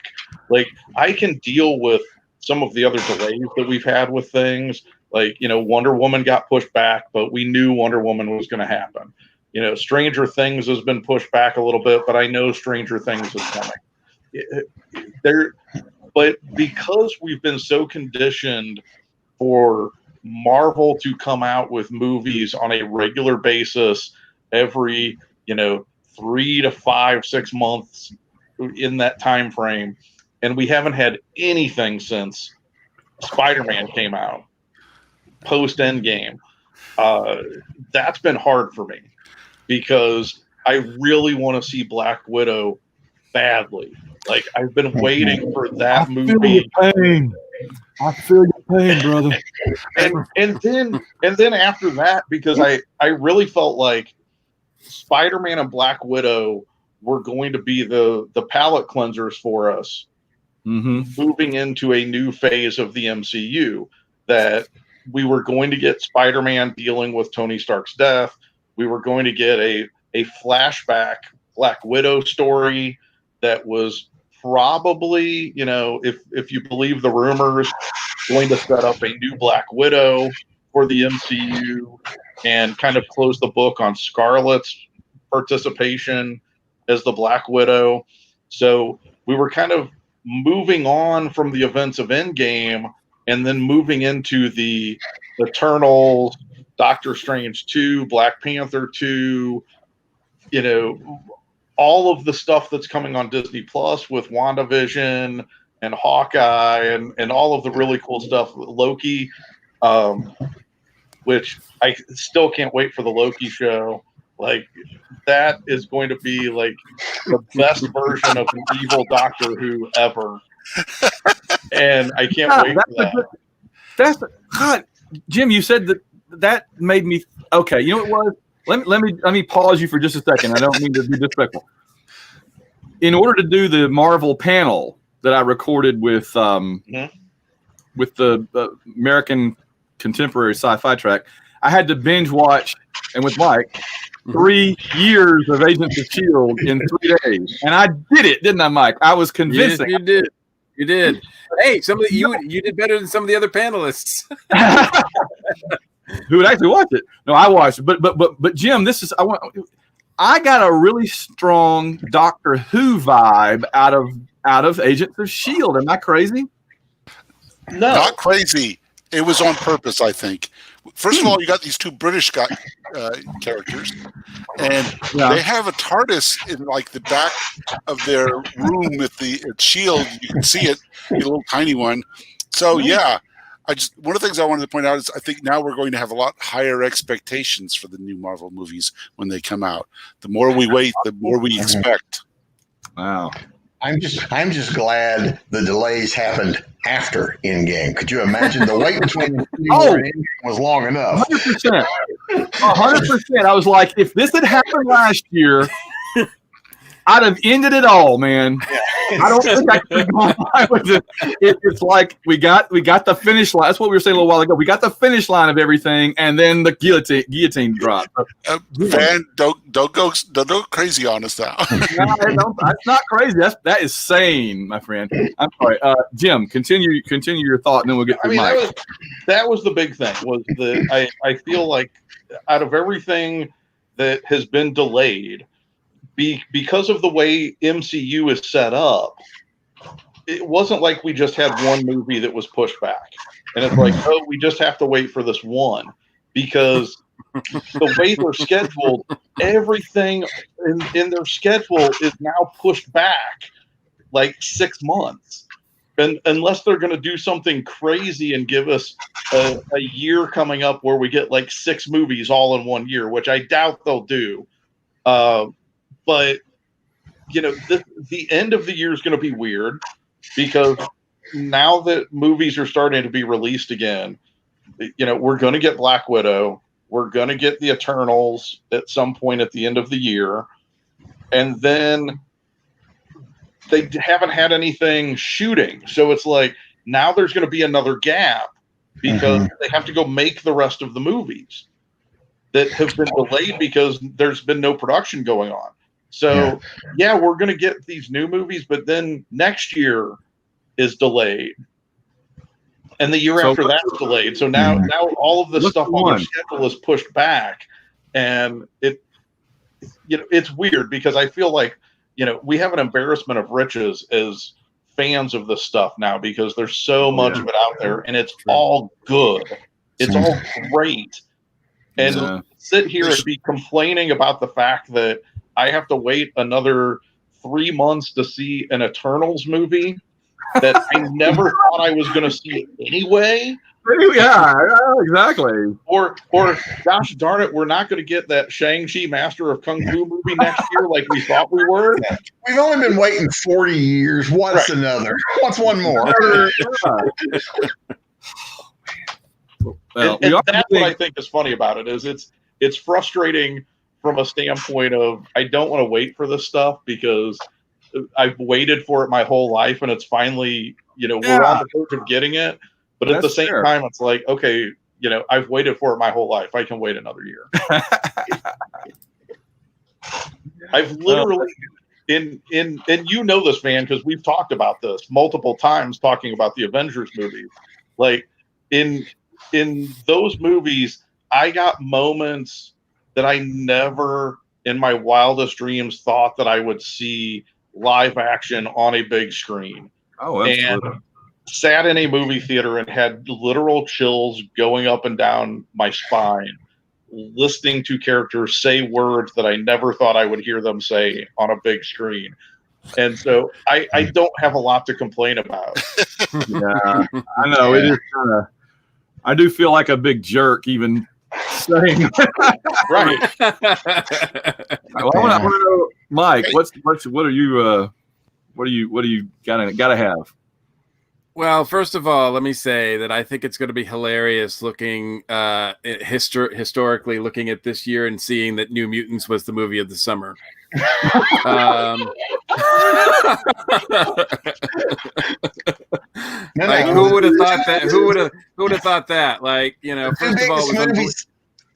Like, I can deal with some of the other delays that we've had with things. Like, Wonder Woman got pushed back, but we knew Wonder Woman was going to happen. Stranger Things has been pushed back a little bit, but I know Stranger Things is coming. But because we've been so conditioned for Marvel to come out with movies on a regular basis every, 3 to 5, 6 months in that time frame, and we haven't had anything since Spider-Man came out post Endgame. That's been hard for me, because I really want to see Black Widow badly. Like, I've been waiting for that movie. I feel your pain, brother. and then after that, because I really felt like Spider-Man and Black Widow were going to be the palate cleansers for us, moving into a new phase of the MCU, that we were going to get Spider-Man dealing with Tony Stark's death. We were going to get a flashback Black Widow story that was probably, if you believe the rumors, going to set up a new Black Widow for the MCU and kind of close the book on Scarlett's participation as the Black Widow. So we were kind of moving on from the events of Endgame and then moving into the Eternals, Doctor Strange 2, Black Panther 2, all of the stuff that's coming on Disney Plus with WandaVision and Hawkeye and all of the really cool stuff, Loki, which I still can't wait for the Loki show. Like, that is going to be like the best version of an evil Doctor Who ever. And I can't wait for that. God, Jim, you said that made me okay. You know what it was? Let me pause you for just a second. I don't mean to be disrespectful. In order to do the Marvel panel that I recorded with the American contemporary sci-fi track. I had to binge watch, and with Mike, 3 years of Agents of S.H.I.E.L.D. in 3 days. And I did it, didn't I, Mike? I was convincing. Yes, you did. You did. Hey, you did better than some of the other panelists. Who would actually watch it? No, I watched it. But Jim, I got a really strong Doctor Who vibe out of Agents of S.H.I.E.L.D. Am I crazy? No, Not crazy. It was on purpose, I think. First of all, you got these two British characters, and they have a TARDIS in like the back of their room at Shield. You can see it, a little tiny one. So yeah, one of the things I wanted to point out is I think now we're going to have a lot higher expectations for the new Marvel movies when they come out. The more we wait, the more we expect. Wow. I'm just glad the delays happened after Endgame. Could you imagine the wait between and Endgame was long enough? 100%. 100%. I was like, if this had happened last year, I'd have ended it all, man. Yeah. I don't think I could go on with it. It's like we got the finish line. That's what we were saying a little while ago. We got the finish line of everything, and then the guillotine dropped. Van, don't go crazy on us now. That's not crazy. That is sane, my friend. I'm sorry, Jim. Continue your thought, and then we'll get to Mike. That was the big thing. Was that I feel like out of everything that has been delayed. Because of the way MCU is set up, it wasn't like we just had one movie that was pushed back. And it's like, oh, we just have to wait for this one. Because the way they're scheduled, everything in their schedule is now pushed back like 6 months. And unless they're going to do something crazy and give us a year coming up where we get like 6 movies all in 1 year, which I doubt they'll do. But, the end of the year is going to be weird because now that movies are starting to be released again, we're going to get Black Widow. We're going to get the Eternals at some point at the end of the year. And then they haven't had anything shooting. So it's like now there's going to be another gap because they have to go make the rest of the movies that have been delayed because there's been no production going on. So, we're going to get these new movies, but then next year is delayed. And the year after that's delayed. So now all of the stuff on their schedule is pushed back. And it's weird because I feel like, we have an embarrassment of riches as fans of this stuff now because there's so much of it out there and it's all good. It's all great. And sit here and be complaining about the fact that I have to wait another 3 months to see an Eternals movie that I never thought I was going to see anyway. Yeah, exactly. Or gosh darn it, we're not going to get that Shang-Chi Master of Kung Fu movie next year like we thought we were. Yeah. We've only been waiting 40 years. What's another? What's one more? Well, and that's what I think is funny about it is it's frustrating from a standpoint of I don't want to wait for this stuff because I've waited for it my whole life and it's finally, we're on the verge of getting it. But at the same time, it's like, okay, I've waited for it my whole life. I can wait another year. I've literally and this, man, because we've talked about this multiple times talking about the Avengers movies. Like in those movies, I got moments that I never in my wildest dreams thought that I would see live action on a big screen. Oh, absolutely. And sat in a movie theater and had literal chills going up and down my spine, listening to characters say words that I never thought I would hear them say on a big screen. And so I don't have a lot to complain about. Yeah, I know. It is kind of, I do feel like a big jerk even saying right. Well, I want to know, Mike, what are you gotta have? Well, first of all, let me say that I think it's going to be hilarious looking historically looking at this year and seeing that New Mutants was the movie of the summer. Who would have thought that? Who would would have thought that? Like, you know, first of all,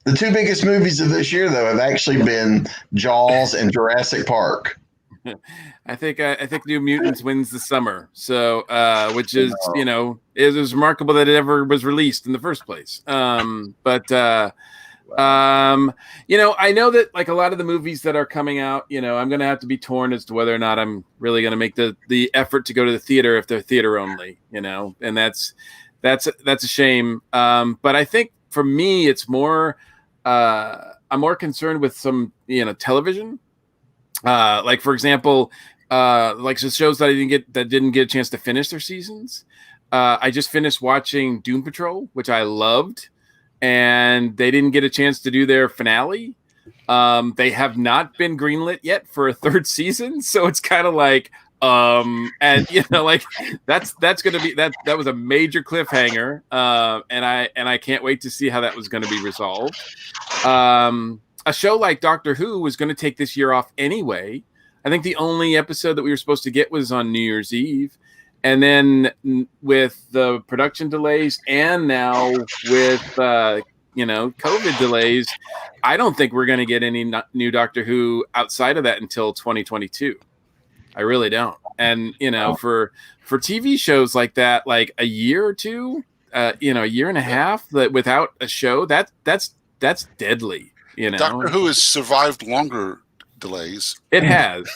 the two biggest movies of this year, though, have actually been Jaws and Jurassic Park. I think New Mutants wins the summer. So, which is, you know, it was remarkable that it ever was released in the first place. You know, I know that like a lot of the movies that are coming out, you know, I'm going to have to be torn as to whether or not I'm really going to make the effort to go to the theater if they're theater only, you know, and that's a shame. But I think for me, it's more, I'm more concerned with some, you know, television. Like for example, like the shows that didn't get a chance to finish their seasons. I just finished watching Doom Patrol, which I loved, and they didn't get a chance to do their finale. They have not been greenlit yet for a third season, so it's kind of like, and you know, like that's going to be that was a major cliffhanger, and I can't wait to see how that was going to be resolved. A show like Doctor Who was going to take this year off anyway. I think the only episode that we were supposed to get was on New Year's Eve. And then with the production delays and now with, you know, COVID delays, I don't think we're going to get any new Doctor Who outside of that until 2022. I really don't. And, you know, for TV shows like that, like a year or two, you know, a year and a half that without a show, that's deadly. You know, Doctor Who has survived longer delays. It has,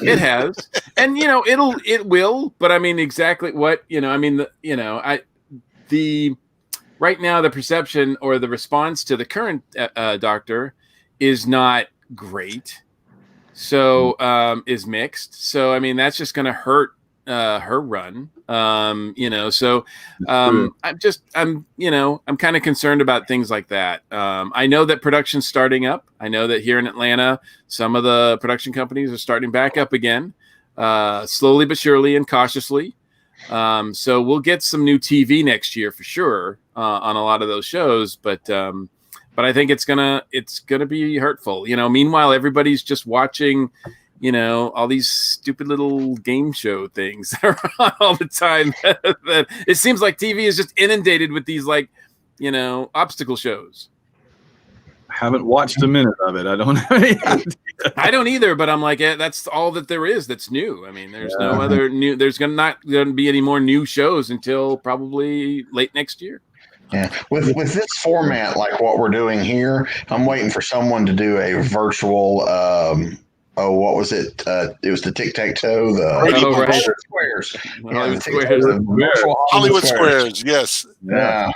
and you know, it will. But I mean, exactly what, you know. I mean, right now the perception or the response to the current Doctor is not great. So is mixed. So I mean, that's just going to hurt her run. You know, so I'm you know, I'm kind of concerned about things like that. I know that production's starting up. I know that here in Atlanta, some of the production companies are starting back up again, slowly but surely and cautiously. So we'll get some new TV next year for sure on a lot of those shows, but I think it's gonna be hurtful. You know, meanwhile everybody's just watching, you know, all these stupid little game show things that are on all the time. That it seems like TV is just inundated with these, like, you know, obstacle shows. Haven't watched a minute of it. I don't have any idea. I don't either, but I'm like, that's all that there is that's new. I mean, there's no other new. There's not going to be any more new shows until probably late next year. Yeah, with this format, like what we're doing here, I'm waiting for someone to do a virtual. What was it? It was the tic-tac-toe, the Squares. Hollywood Squares, yes. Yeah.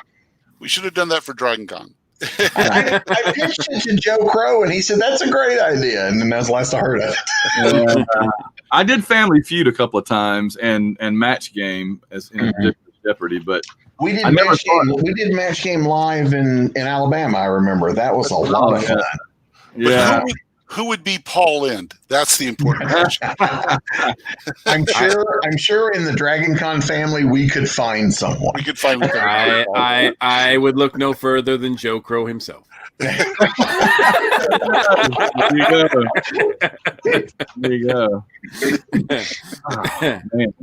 We should have done that for DragonCon. I pitched it to Joe Crow, and he said, that's a great idea. And then that's the last I heard of it. I did Family Feud a couple of times and Match Game as in Jeopardy, but we did Match Game live in Alabama, I remember. That was a lot of fun. Yeah. Who would be Paul Lind? That's the important question. I'm sure in the DragonCon family we could find someone. We could find. I would look no further than Joe Crow himself. There you go. Oh, man.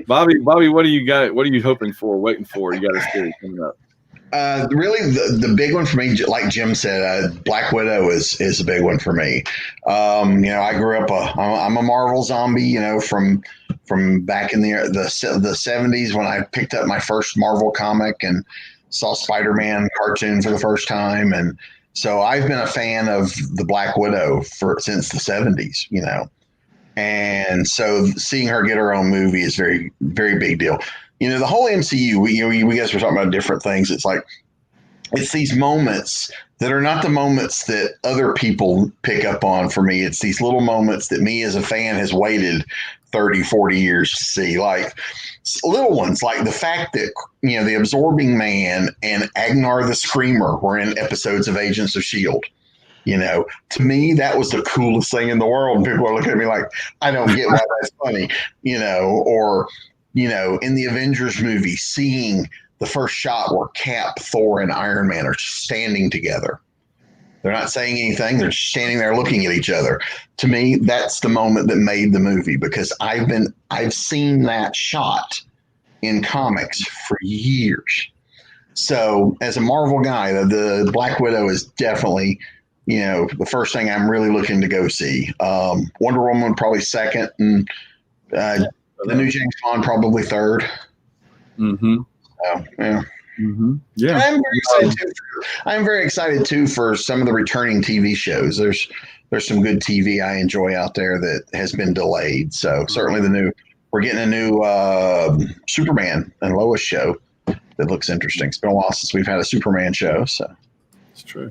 Bobby, what do you got? What are you hoping for? Waiting for? You got a series coming up. Really, the big one for me, like Jim said, Black Widow is a big one for me. You know, I grew up I'm a Marvel zombie. You know, from back in the 70s when I picked up my first Marvel comic and saw Spider-Man cartoon for the first time, and so I've been a fan of the Black Widow since the 70s. You know, and so seeing her get her own movie is very, very big deal. You know, the whole MCU, we guys were talking about different things. It's like, it's these moments that are not the moments that other people pick up on for me. It's these little moments that me as a fan has waited 30, 40 years to see. Like little ones, like the fact that, you know, the Absorbing Man and Agnar the Screamer were in episodes of Agents of S.H.I.E.L.D. You know, to me, that was the coolest thing in the world. And people are looking at me like, I don't get why that's funny, you know, or, you know, in the Avengers movie, seeing the first shot where Cap, Thor, and Iron Man are standing together. They're not saying anything. They're just standing there looking at each other. To me, that's the moment that made the movie, because I've seen that shot in comics for years. So as a Marvel guy, the Black Widow is definitely, the first thing I'm really looking to go see. Wonder Woman probably second, and the new James Bond probably third. Mm-hmm. So, yeah. Mm-hmm. Yeah. I'm very excited too for some of the returning TV shows. There's some good TV I enjoy out there that has been delayed. So certainly we're getting a new Superman and Lois show that looks interesting. It's been a while since we've had a Superman show. So it's true.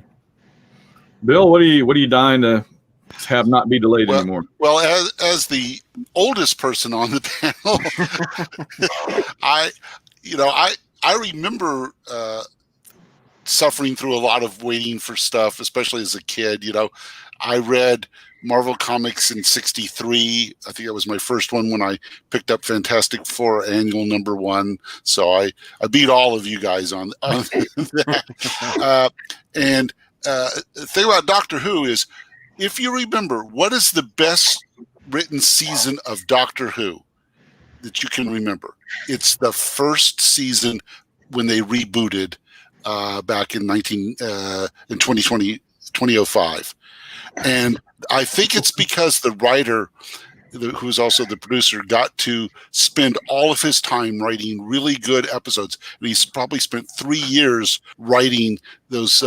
Bill, what are you dying to have not be delayed anymore? Well, as the oldest person on the panel, I remember suffering through a lot of waiting for stuff, especially as a kid. I read Marvel Comics in '63. I think that was my first one when I picked up Fantastic Four Annual #1. So I beat all of you guys on that. And the thing about Doctor Who is, if you remember, what is the best written season of Doctor Who that you can remember? It's the first season when they rebooted back in 2005. And I think it's because the writer, who's also the producer, got to spend all of his time writing really good episodes. And he's probably spent 3 years writing those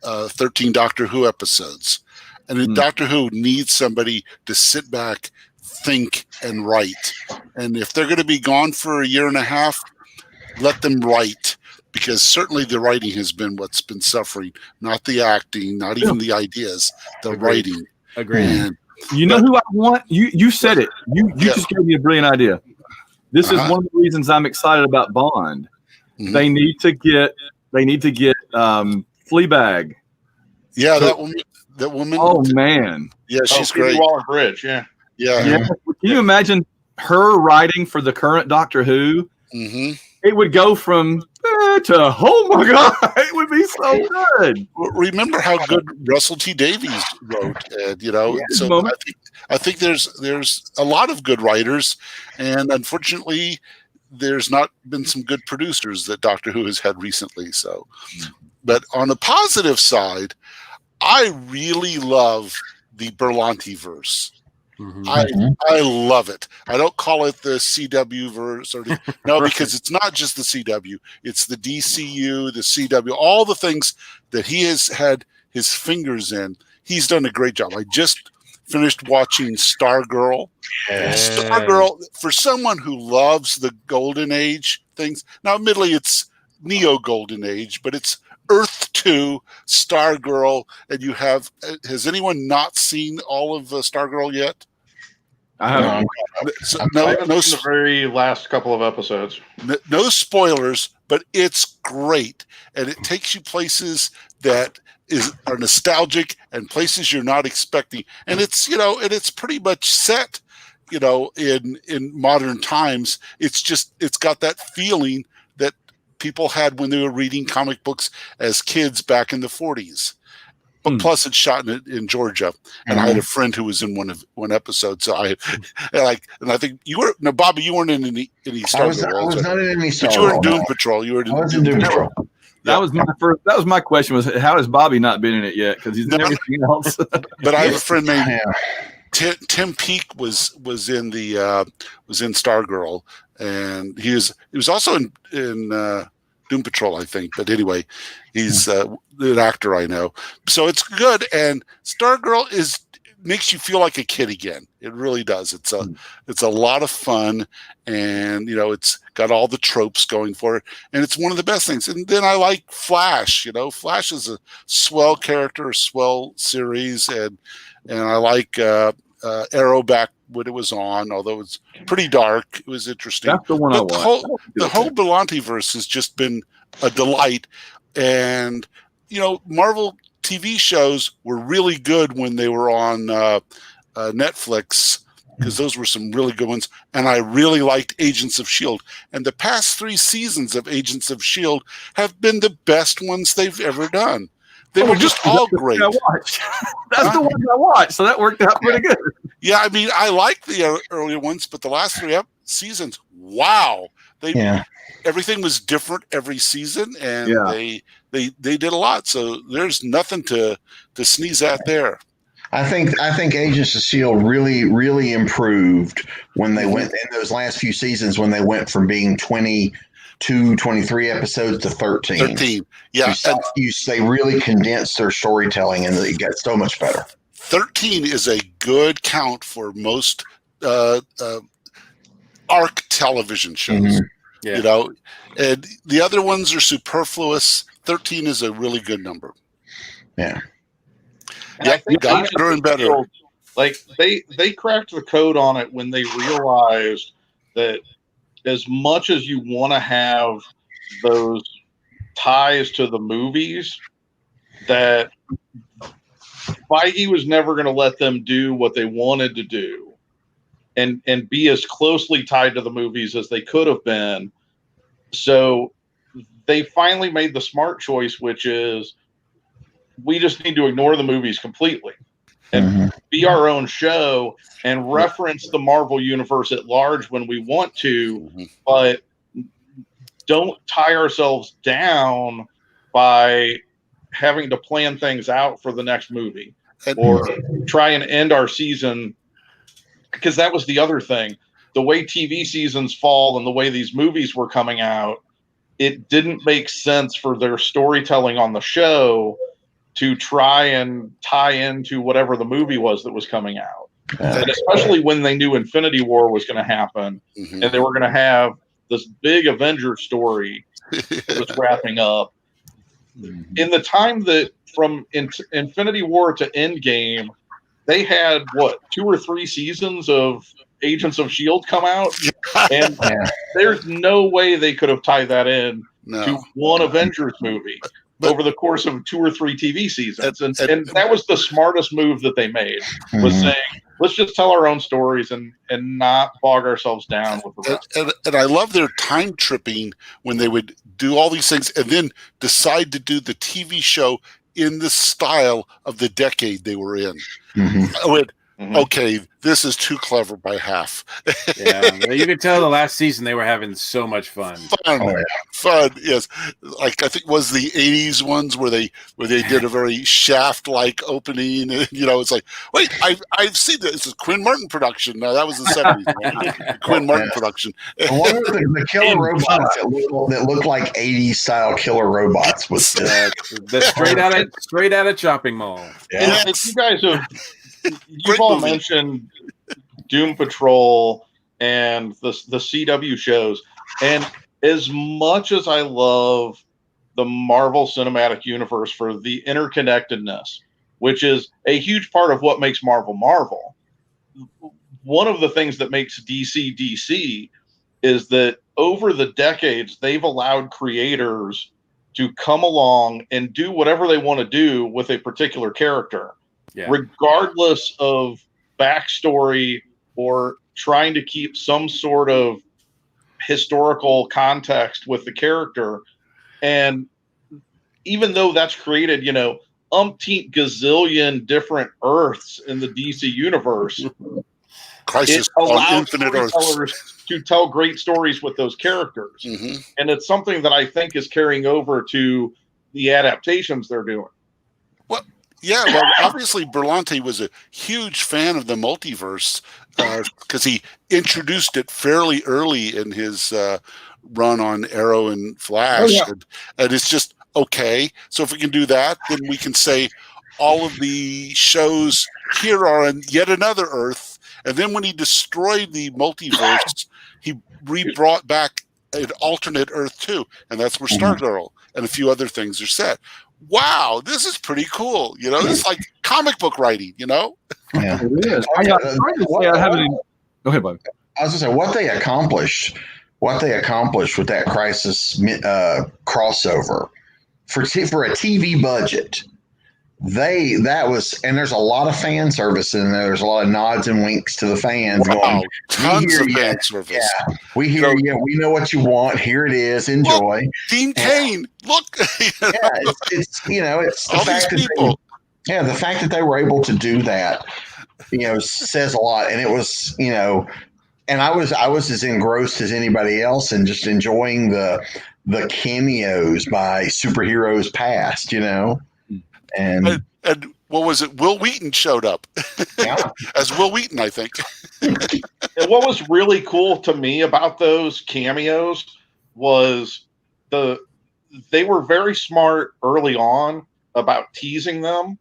13 Doctor Who episodes. And Doctor Who needs somebody to sit back, think, and write. And if they're going to be gone for a year and a half, let them write, because certainly the writing has been what's been suffering, not the acting, not even the ideas, the writing. Agreed. And, who I want? You said it. You just gave me a brilliant idea. This is one of the reasons I'm excited about Bond. Mhm. They need to get Fleabag. Yeah, that woman. Oh man. Yeah, she's great. Waller-Bridge, yeah. Yeah. Can you imagine her writing for the current Doctor Who? Mm-hmm. It would go from to oh my god, it would be so good. Remember how good Russell T Davies wrote, and so I think there's a lot of good writers, and unfortunately, there's not been some good producers that Doctor Who has had recently. So, but on the positive side, I really love the Berlanti verse. Mm-hmm. I love it. I don't call it the CW verse because it's not just the CW. It's the DCU, the CW, all the things that he has had his fingers in. He's done a great job. I just finished watching Stargirl. Yes. Stargirl, for someone who loves the Golden Age things, now admittedly it's Neo Golden Age, but it's Earth 2, Stargirl, and you have. Has anyone not seen all of Stargirl yet? I haven't. I haven't seen the very last couple of episodes. No spoilers, but it's great, and it takes you places that are nostalgic and places you're not expecting, and it's pretty much set, in modern times. It's got that feeling that people had when they were reading comic books as kids back in the 40s. But plus, it's shot in Georgia, and I had a friend who was in one episode. So I think you were Bobby. You weren't in any Stargirl. I was not in any Stargirl. But you were in Doom Patrol. You were in Doom Patrol. That was my first. That was my question: was how has Bobby not been in it yet? Because he's in everything else. But I have a friend named Tim Peake was in Stargirl, and he was also in Doom Patrol, I think. But anyway, he's an actor I know. So it's good. And Stargirl makes you feel like a kid again. It really does. It's a lot of fun, and it's got all the tropes going for it, and it's one of the best things. And then I like Flash. Flash is a swell character, a swell series, and I like Arrow back when it was on, although it's pretty dark. It was interesting. That's the one I watched. The whole Berlanti verse has just been a delight, and Marvel TV shows were really good when they were on Netflix, because those were some really good ones. And I really liked Agents of S.H.I.E.L.D. And the past 3 seasons of Agents of S.H.I.E.L.D. have been the best ones they've ever done. They were just all great. That's the one I watched, so that worked out pretty good. Yeah, I mean, I like the earlier ones, but the last 3 seasons. Wow, Yeah. everything was different every season, and Yeah. they did a lot. So there's nothing to sneeze at there. I think Agents of S.H.I.E.L.D. really improved when they went in those last few seasons, when they went from being 22, 23 episodes to 13. 13, yeah. They really condensed their storytelling, and it got so much better. 13 is a good count for most arc television shows. Yeah. You know, and the other ones are superfluous. 13 is a really good number. Yeah. And I think got Agents better and of better. S.H.I.E.L.D., like they cracked the code on it when they realized that as much as you want to have those ties to the movies, that Feige was never going to let them do what they wanted to do and be as closely tied to the movies as they could have been. So they finally made the smart choice, which is we just need to ignore the movies completely and be our own show and reference the Marvel universe at large when we want to, but don't tie ourselves down by having to plan things out for the next movie or try and end our season. Because that was the other thing. The way TV seasons fall and the way these movies were coming out, it didn't make sense for their storytelling on the show to try and tie into whatever the movie was that was coming out. And especially when they knew Infinity War was going to happen and they were going to have this big Avengers story that was wrapping up. In the time that from Infinity War to Endgame, they had, 2 or 3 seasons of Agents of S.H.I.E.L.D. come out? And there's no way they could have tied that in to one Avengers movie over the course of 2 or 3 TV seasons. And that was the smartest move that they made, was saying, let's just tell our own stories and not bog ourselves down with the rest. And I love their time tripping when they would do all these things and then decide to do the TV show in the style of the decade they were in. I went, okay, this is too clever by half. Yeah, you could tell the last season they were having so much fun. Fun, yes. Like I think it was the '80s ones where they did a very Shaft-like opening. And, it's like, wait, I've seen this. This is Quinn Martin production. No, that was the '70s. The Quinn Martin production. One of the killer robots that looked like '80s style killer robots was the straight out of Chopping Mall. Yeah. And you guys have. You've all mentioned Doom Patrol and the CW shows. And as much as I love the Marvel Cinematic Universe for the interconnectedness, which is a huge part of what makes Marvel Marvel, one of the things that makes DC DC is that over the decades, they've allowed creators to come along and do whatever they want to do with a particular character. Yeah. Regardless of backstory or trying to keep some sort of historical context with the character. And even though that's created, umpteen gazillion different Earths in the DC universe, Crisis it allows Infinite storytellers to tell great stories with those characters. And it's something that I think is carrying over to the adaptations they're doing. Yeah, well, obviously Berlanti was a huge fan of the multiverse because he introduced it fairly early in his run on Arrow and Flash. And it's just, okay, so if we can do that, then we can say all of the shows here are on yet another Earth. And then when he destroyed the multiverse, he brought back an alternate Earth too. And that's where Stargirl and a few other things are set. Wow, this is pretty cool. It's like comic book writing, Yeah, it is. Go ahead, Bob. I was going to say what they accomplished with that Crisis crossover for a TV budget. And there's a lot of fan service in there. There's a lot of nods and winks to the fans. Wow, tons of fan service. Yeah, we hear you. We know what you want. Here it is. Enjoy. Look, Dean Cain. Look. It's the all fact these people. The fact that they were able to do that, says a lot. And it was, and I was as engrossed as anybody else, and just enjoying the cameos by superheroes past, and what was it? Will Wheaton showed up as Will Wheaton, I think. And what was really cool to me about those cameos was they were very smart early on about teasing them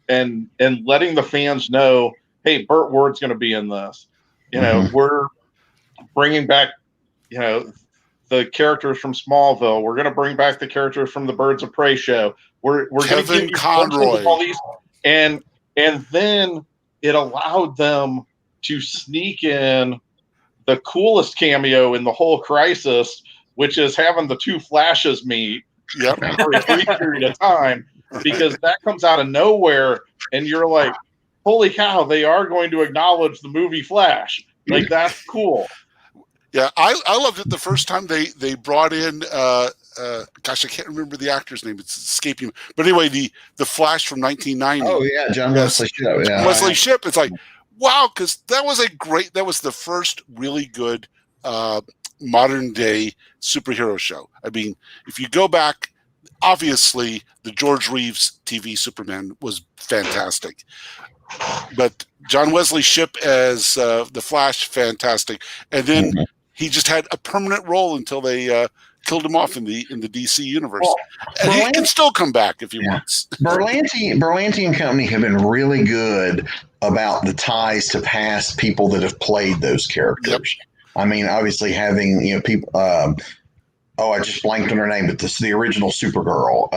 and letting the fans know, hey, Burt Ward's going to be in this. We're bringing back, the characters from Smallville. We're going to bring back the characters from the Birds of Prey show. We're going to give you Conroy. All these, and then it allowed them to sneak in the coolest cameo in the whole Crisis, which is having the two Flashes meet for a brief period of time, because that comes out of nowhere, and you're like, holy cow, they are going to acknowledge the movie Flash. Like, that's cool. Yeah, I loved it the first time they brought in gosh, I can't remember the actor's name. It's escaping. But anyway, the Flash from 1990. Oh yeah, John Wesley Shipp. Yeah, Wesley Shipp. It's like, wow, because that was the first really good modern day superhero show. I mean, if you go back, obviously the George Reeves TV Superman was fantastic, but John Wesley Shipp as the Flash, fantastic, and then he just had a permanent role until they killed him off in the DC universe. Well, and he can still come back if he wants. Berlanti and Company have been really good about the ties to past people that have played those characters. Yep. I mean, obviously having people. I just blanked on her name, but this is the original Supergirl.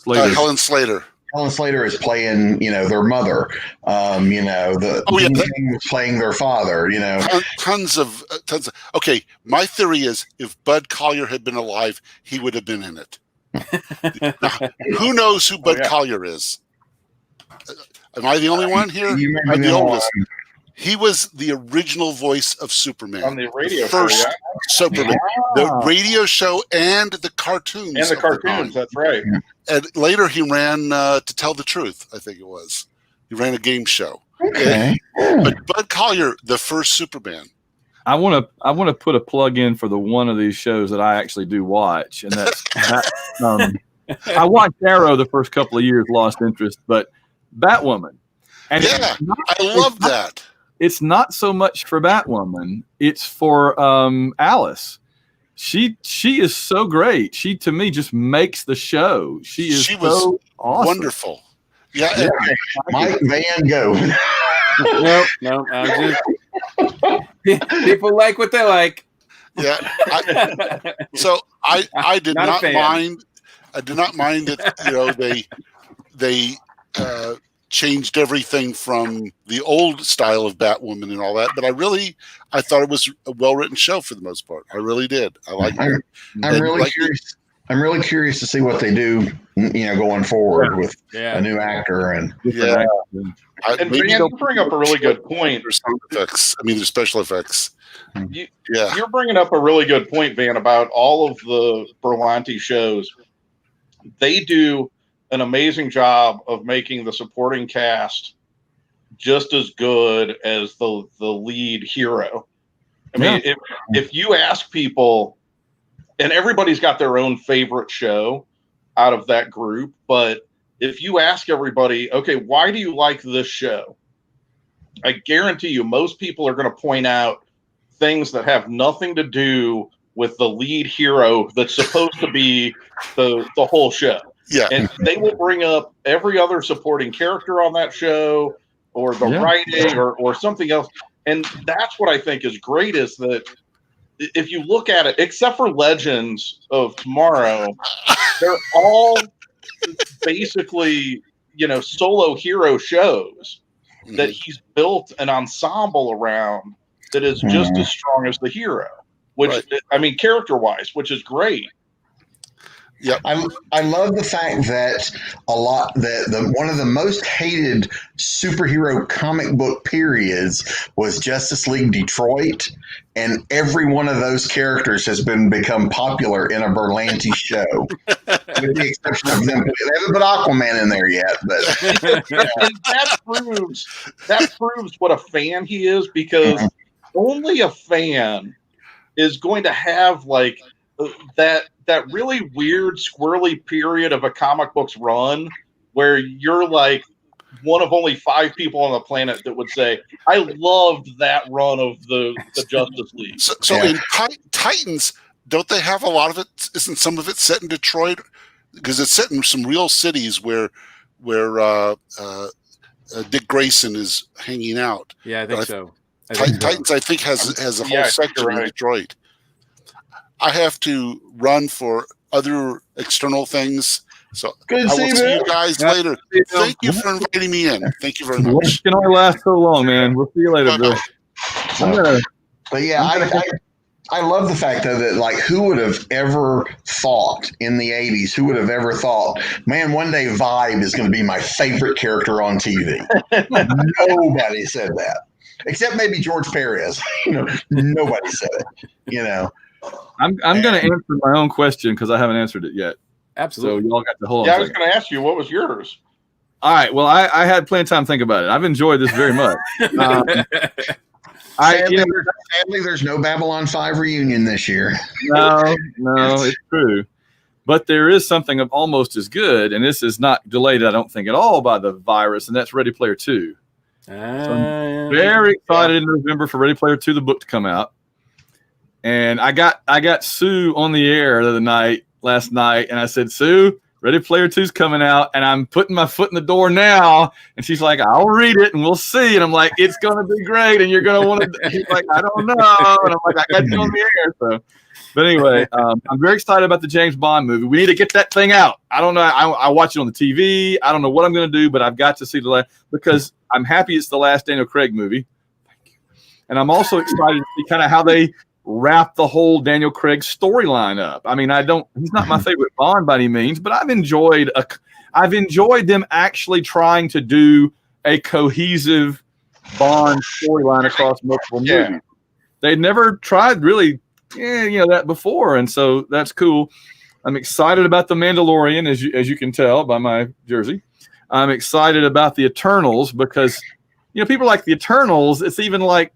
Helen Slater. Helen Slater is playing, their mother. King was playing their father. Tons of. Okay, my theory is if Bud Collyer had been alive, he would have been in it. Now, who knows who Bud Collyer is? Am I the only one here? I'm the oldest. He was the original voice of Superman on the radio first show. Superman, the radio show and the cartoons. And the cartoons, that's right. And later he ran To Tell the Truth, I think it was. He ran a game show. Okay. But Bud Collyer, the first Superman. I want to put a plug in for the one of these shows that I actually do watch, and that's I watched Arrow the first couple of years, lost interest, but Batwoman. And I love that. It's not so much for Batwoman; it's for Alice. She is so great. She, to me, just makes the show. She was so awesome. Wonderful. Yeah. Mike Van Gogh. No. I'm just people like what they like. Yeah. I did not mind. I did not mind that they changed everything from the old style of Batwoman and all that, but I thought it was a well-written show for the most part. I really did. I like it. I'm really curious. I'm really curious to see what they do, going forward with a new actor and. Yeah. And you bring up a really good point. There's sound effects. I mean, there's special effects. You're bringing up a really good point, Van, about all of the Berlanti shows. They do an amazing job of making the supporting cast just as good as the lead hero. I mean, if you ask people, and everybody's got their own favorite show out of that group, but if you ask everybody, okay, why do you like this show? I guarantee you most people are going to point out things that have nothing to do with the lead hero that's supposed to be the whole show. Yeah. And they will bring up every other supporting character on that show or the writing or something else. And that's what I think is great, is that if you look at it, except for Legends of Tomorrow, they're all basically, solo hero shows that he's built an ensemble around that is just as strong as the hero, which, I mean, character-wise, which is great. Yeah, I love the fact that one of the most hated superhero comic book periods was Justice League Detroit, and every one of those characters has become popular in a Berlanti show, with the exception of them. They haven't put Aquaman in there yet, but and that proves what a fan he is, because only a fan is going to have like that really weird squirrely period of a comic book's run where you're like one of only 5 people on the planet that would say, I loved that run of the Justice League. So in Titans, don't they have a lot of it? Isn't some of it set in Detroit? Because it's set in some real cities where Dick Grayson is hanging out. Yeah, I think so. Titans, I think, has a whole section in Detroit. I have to run for other external things. So I will see you guys later. Thank you for inviting me in. Thank you very much. It can only last so long, man. We'll see you later, Bill. But yeah, I love the fact though that like who would have ever thought in the 80s, who would have ever thought, man, one day Vibe is going to be my favorite character on TV. Nobody said that. Except maybe George Perez. Nobody said it. I'm going to answer my own question because I haven't answered it yet. Absolutely. So y'all got the whole. Yeah, I was going to ask you, what was yours? All right. Well, I had plenty of time to think about it. I've enjoyed this very much. Sadly, there's no Babylon 5 reunion this year. No, it's true. But there is something of almost as good, and this is not delayed, I don't think, at all by the virus, and that's Ready Player 2. So I'm very excited in November for Ready Player 2, the book, to come out. And I got Sue on the air last night, and I said, Sue, Ready Player 2's coming out, and I'm putting my foot in the door now. And she's like, I'll read it, and we'll see. And I'm like, it's going to be great, and you're going to want to. She's like, I don't know. And I'm like, I got you on the air. So, but anyway, I'm very excited about the James Bond movie. We need to get that thing out. I don't know. I watch it on the TV. I don't know what I'm going to do, but I've got to see the last, because I'm happy it's the last Daniel Craig movie. Thank you. And I'm also excited to see kind of how they wrap the whole Daniel Craig storyline up. I mean, he's not my favorite Bond by any means, but I've enjoyed them actually trying to do a cohesive Bond storyline across multiple movies. They'd never tried really, that before, and so that's cool. I'm excited about The Mandalorian, as you can tell by my jersey. I'm excited about the Eternals because, people like the Eternals. It's even like,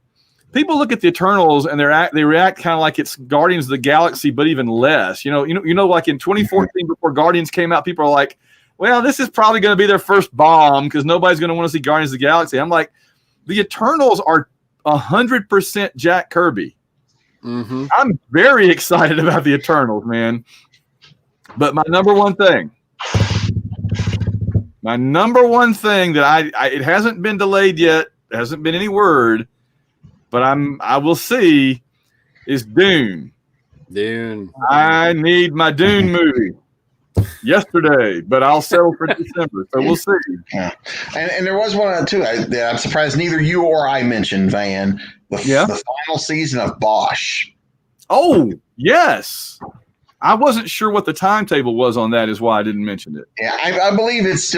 people look at the Eternals and they react kind of like it's Guardians of the Galaxy, but even less. Like in 2014 before Guardians came out, people are like, well, this is probably going to be their first bomb because nobody's going to want to see Guardians of the Galaxy. I'm like, the Eternals are 100% Jack Kirby. Mm-hmm. I'm very excited about the Eternals, man. But my number one thing that it hasn't been delayed yet, there hasn't been any word, but I will see, is Dune. I need my Dune movie yesterday, but I'll settle for December. So we'll see. Yeah. And there was one too. I'm surprised neither you or I mentioned, Van, the final season of Bosch. Oh, yes. I wasn't sure what the timetable was on that, is why I didn't mention it. Yeah, I believe it's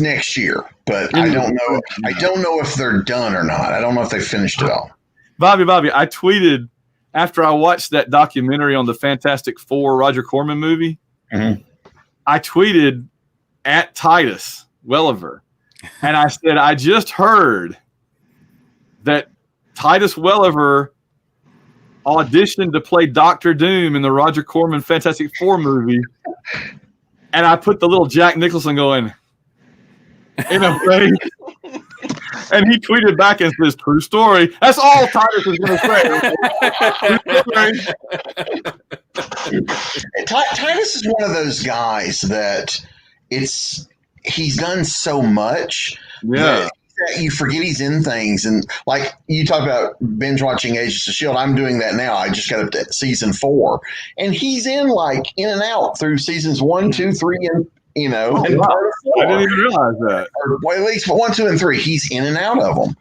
next year, but I don't know. I don't know if they're done or not. I don't know if they finished it all. Bobby, I tweeted after I watched that documentary on the Fantastic Four Roger Corman movie. Mm-hmm. I tweeted at Titus Welliver, and I said, I just heard that Titus Welliver auditioned to play Dr. Doom in the Roger Corman Fantastic Four movie, and I put the little Jack Nicholson going, in a way, and he tweeted back and says, true story. That's all Titus is going to say. Titus is one of those guys that he's done so much. Yeah. That you forget he's in things, and like you talk about binge watching Agents of S.H.I.E.L.D., I'm doing that now. I just got up to season 4, and he's in and out through seasons 1, 2, 3, and I didn't even realize that. Or at least 1, 2, and 3, he's in and out of them.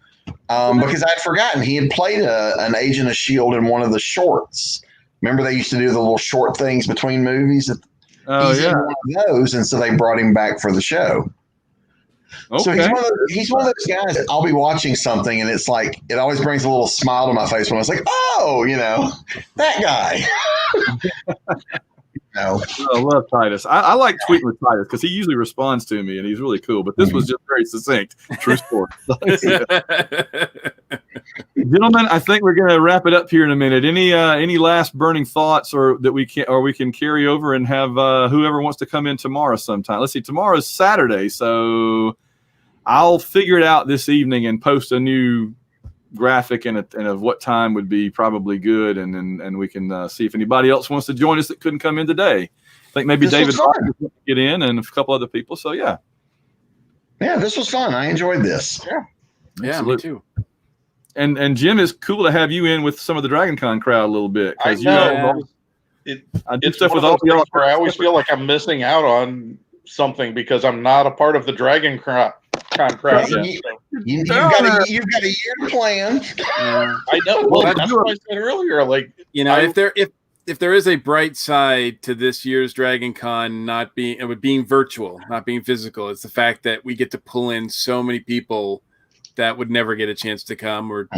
Because I'd forgotten he had played an Agent of S.H.I.E.L.D. in one of the shorts. Remember they used to do the little short things between movies? He's in one of those, and so they brought him back for the show. Okay. So he's one of those guys that I'll be watching something and it's like, it always brings a little smile to my face when I was like, that guy. I love Titus. I like tweeting with Titus because he usually responds to me and he's really cool. But this was just very succinct. True story. Gentlemen, I think we're going to wrap it up here in a minute. Any last burning thoughts, or that we can carry over and have whoever wants to come in tomorrow sometime. Let's see, tomorrow's Saturday, so I'll figure it out this evening and post a new graphic and of what time would be probably good, and we can see if anybody else wants to join us that couldn't come in today. I think maybe David Rogers will get in and a couple other people. So yeah, this was fun. I enjoyed this. Yeah, me too. And Jim, is cool to have you in with some of the DragonCon crowd a little bit. I know. I do It's stuff one with of all those y'all. things where I always feel like I'm missing out on something because I'm not a part of the DragonCon crowd. You've got a year to plan. I know. Well, that's what I said earlier. Like, if there is a bright side to this year's DragonCon being virtual, not being physical, it's the fact that we get to pull in so many people that would never get a chance to come, or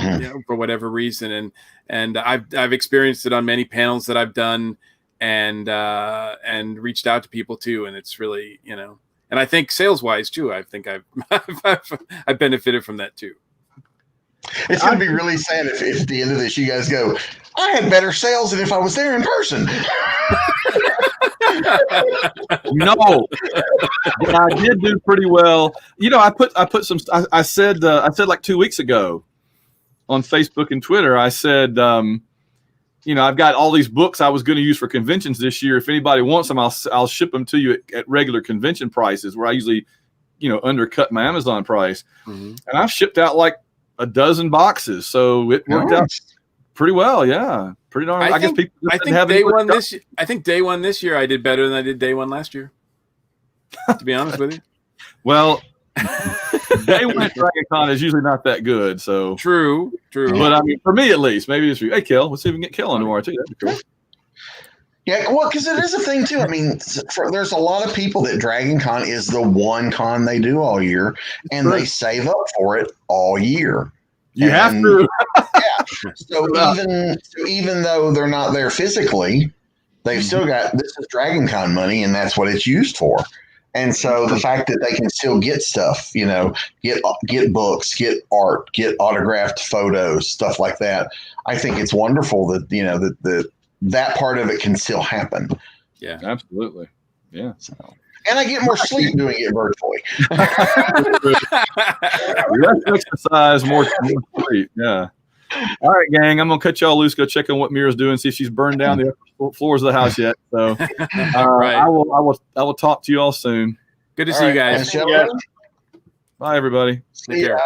for whatever reason. And I've experienced it on many panels that I've done, and reached out to people too. And it's really, and I think sales wise too, I think I've benefited from that too. It's going to be really sad if at the end of this you guys go, I had better sales than if I was there in person. No, but I did do pretty well. I said like 2 weeks ago on Facebook and Twitter, I said, I've got all these books I was going to use for conventions this year. If anybody wants them, I'll ship them to you at regular convention prices, where I usually, undercut my Amazon price. Mm-hmm. And I've shipped out like a dozen boxes, so it worked out pretty well. Yeah, pretty darn. I guess people. I think day one this. I think day one this year I did better than I did day one last year. To be honest with you. Well, day one at DragonCon is usually not that good. So true. But I mean, for me at least, maybe it's for you. Hey, Kel, let's see if we can get Kel on tomorrow too. That'd be cool. Yeah, well, because it is a thing too. I mean, there's a lot of people that DragonCon is the one con they do all year, and they save up for it all year. You have to. Yeah. So even though they're not there physically, they've still got, this is DragonCon money, and that's what it's used for. And so the fact that they can still get stuff, get books, get art, get autographed photos, stuff like that, I think it's wonderful that that part of it can still happen. Yeah, absolutely. Yeah. So, and I get more sleep doing it virtually. Less exercise, more sleep. Yeah. All right, gang. I'm gonna cut y'all loose. Go check on what Mira's doing. See if she's burned down the upper floors of the house yet. So, right. I will talk to you all soon. Good to see you guys. Bye, everybody. Take care.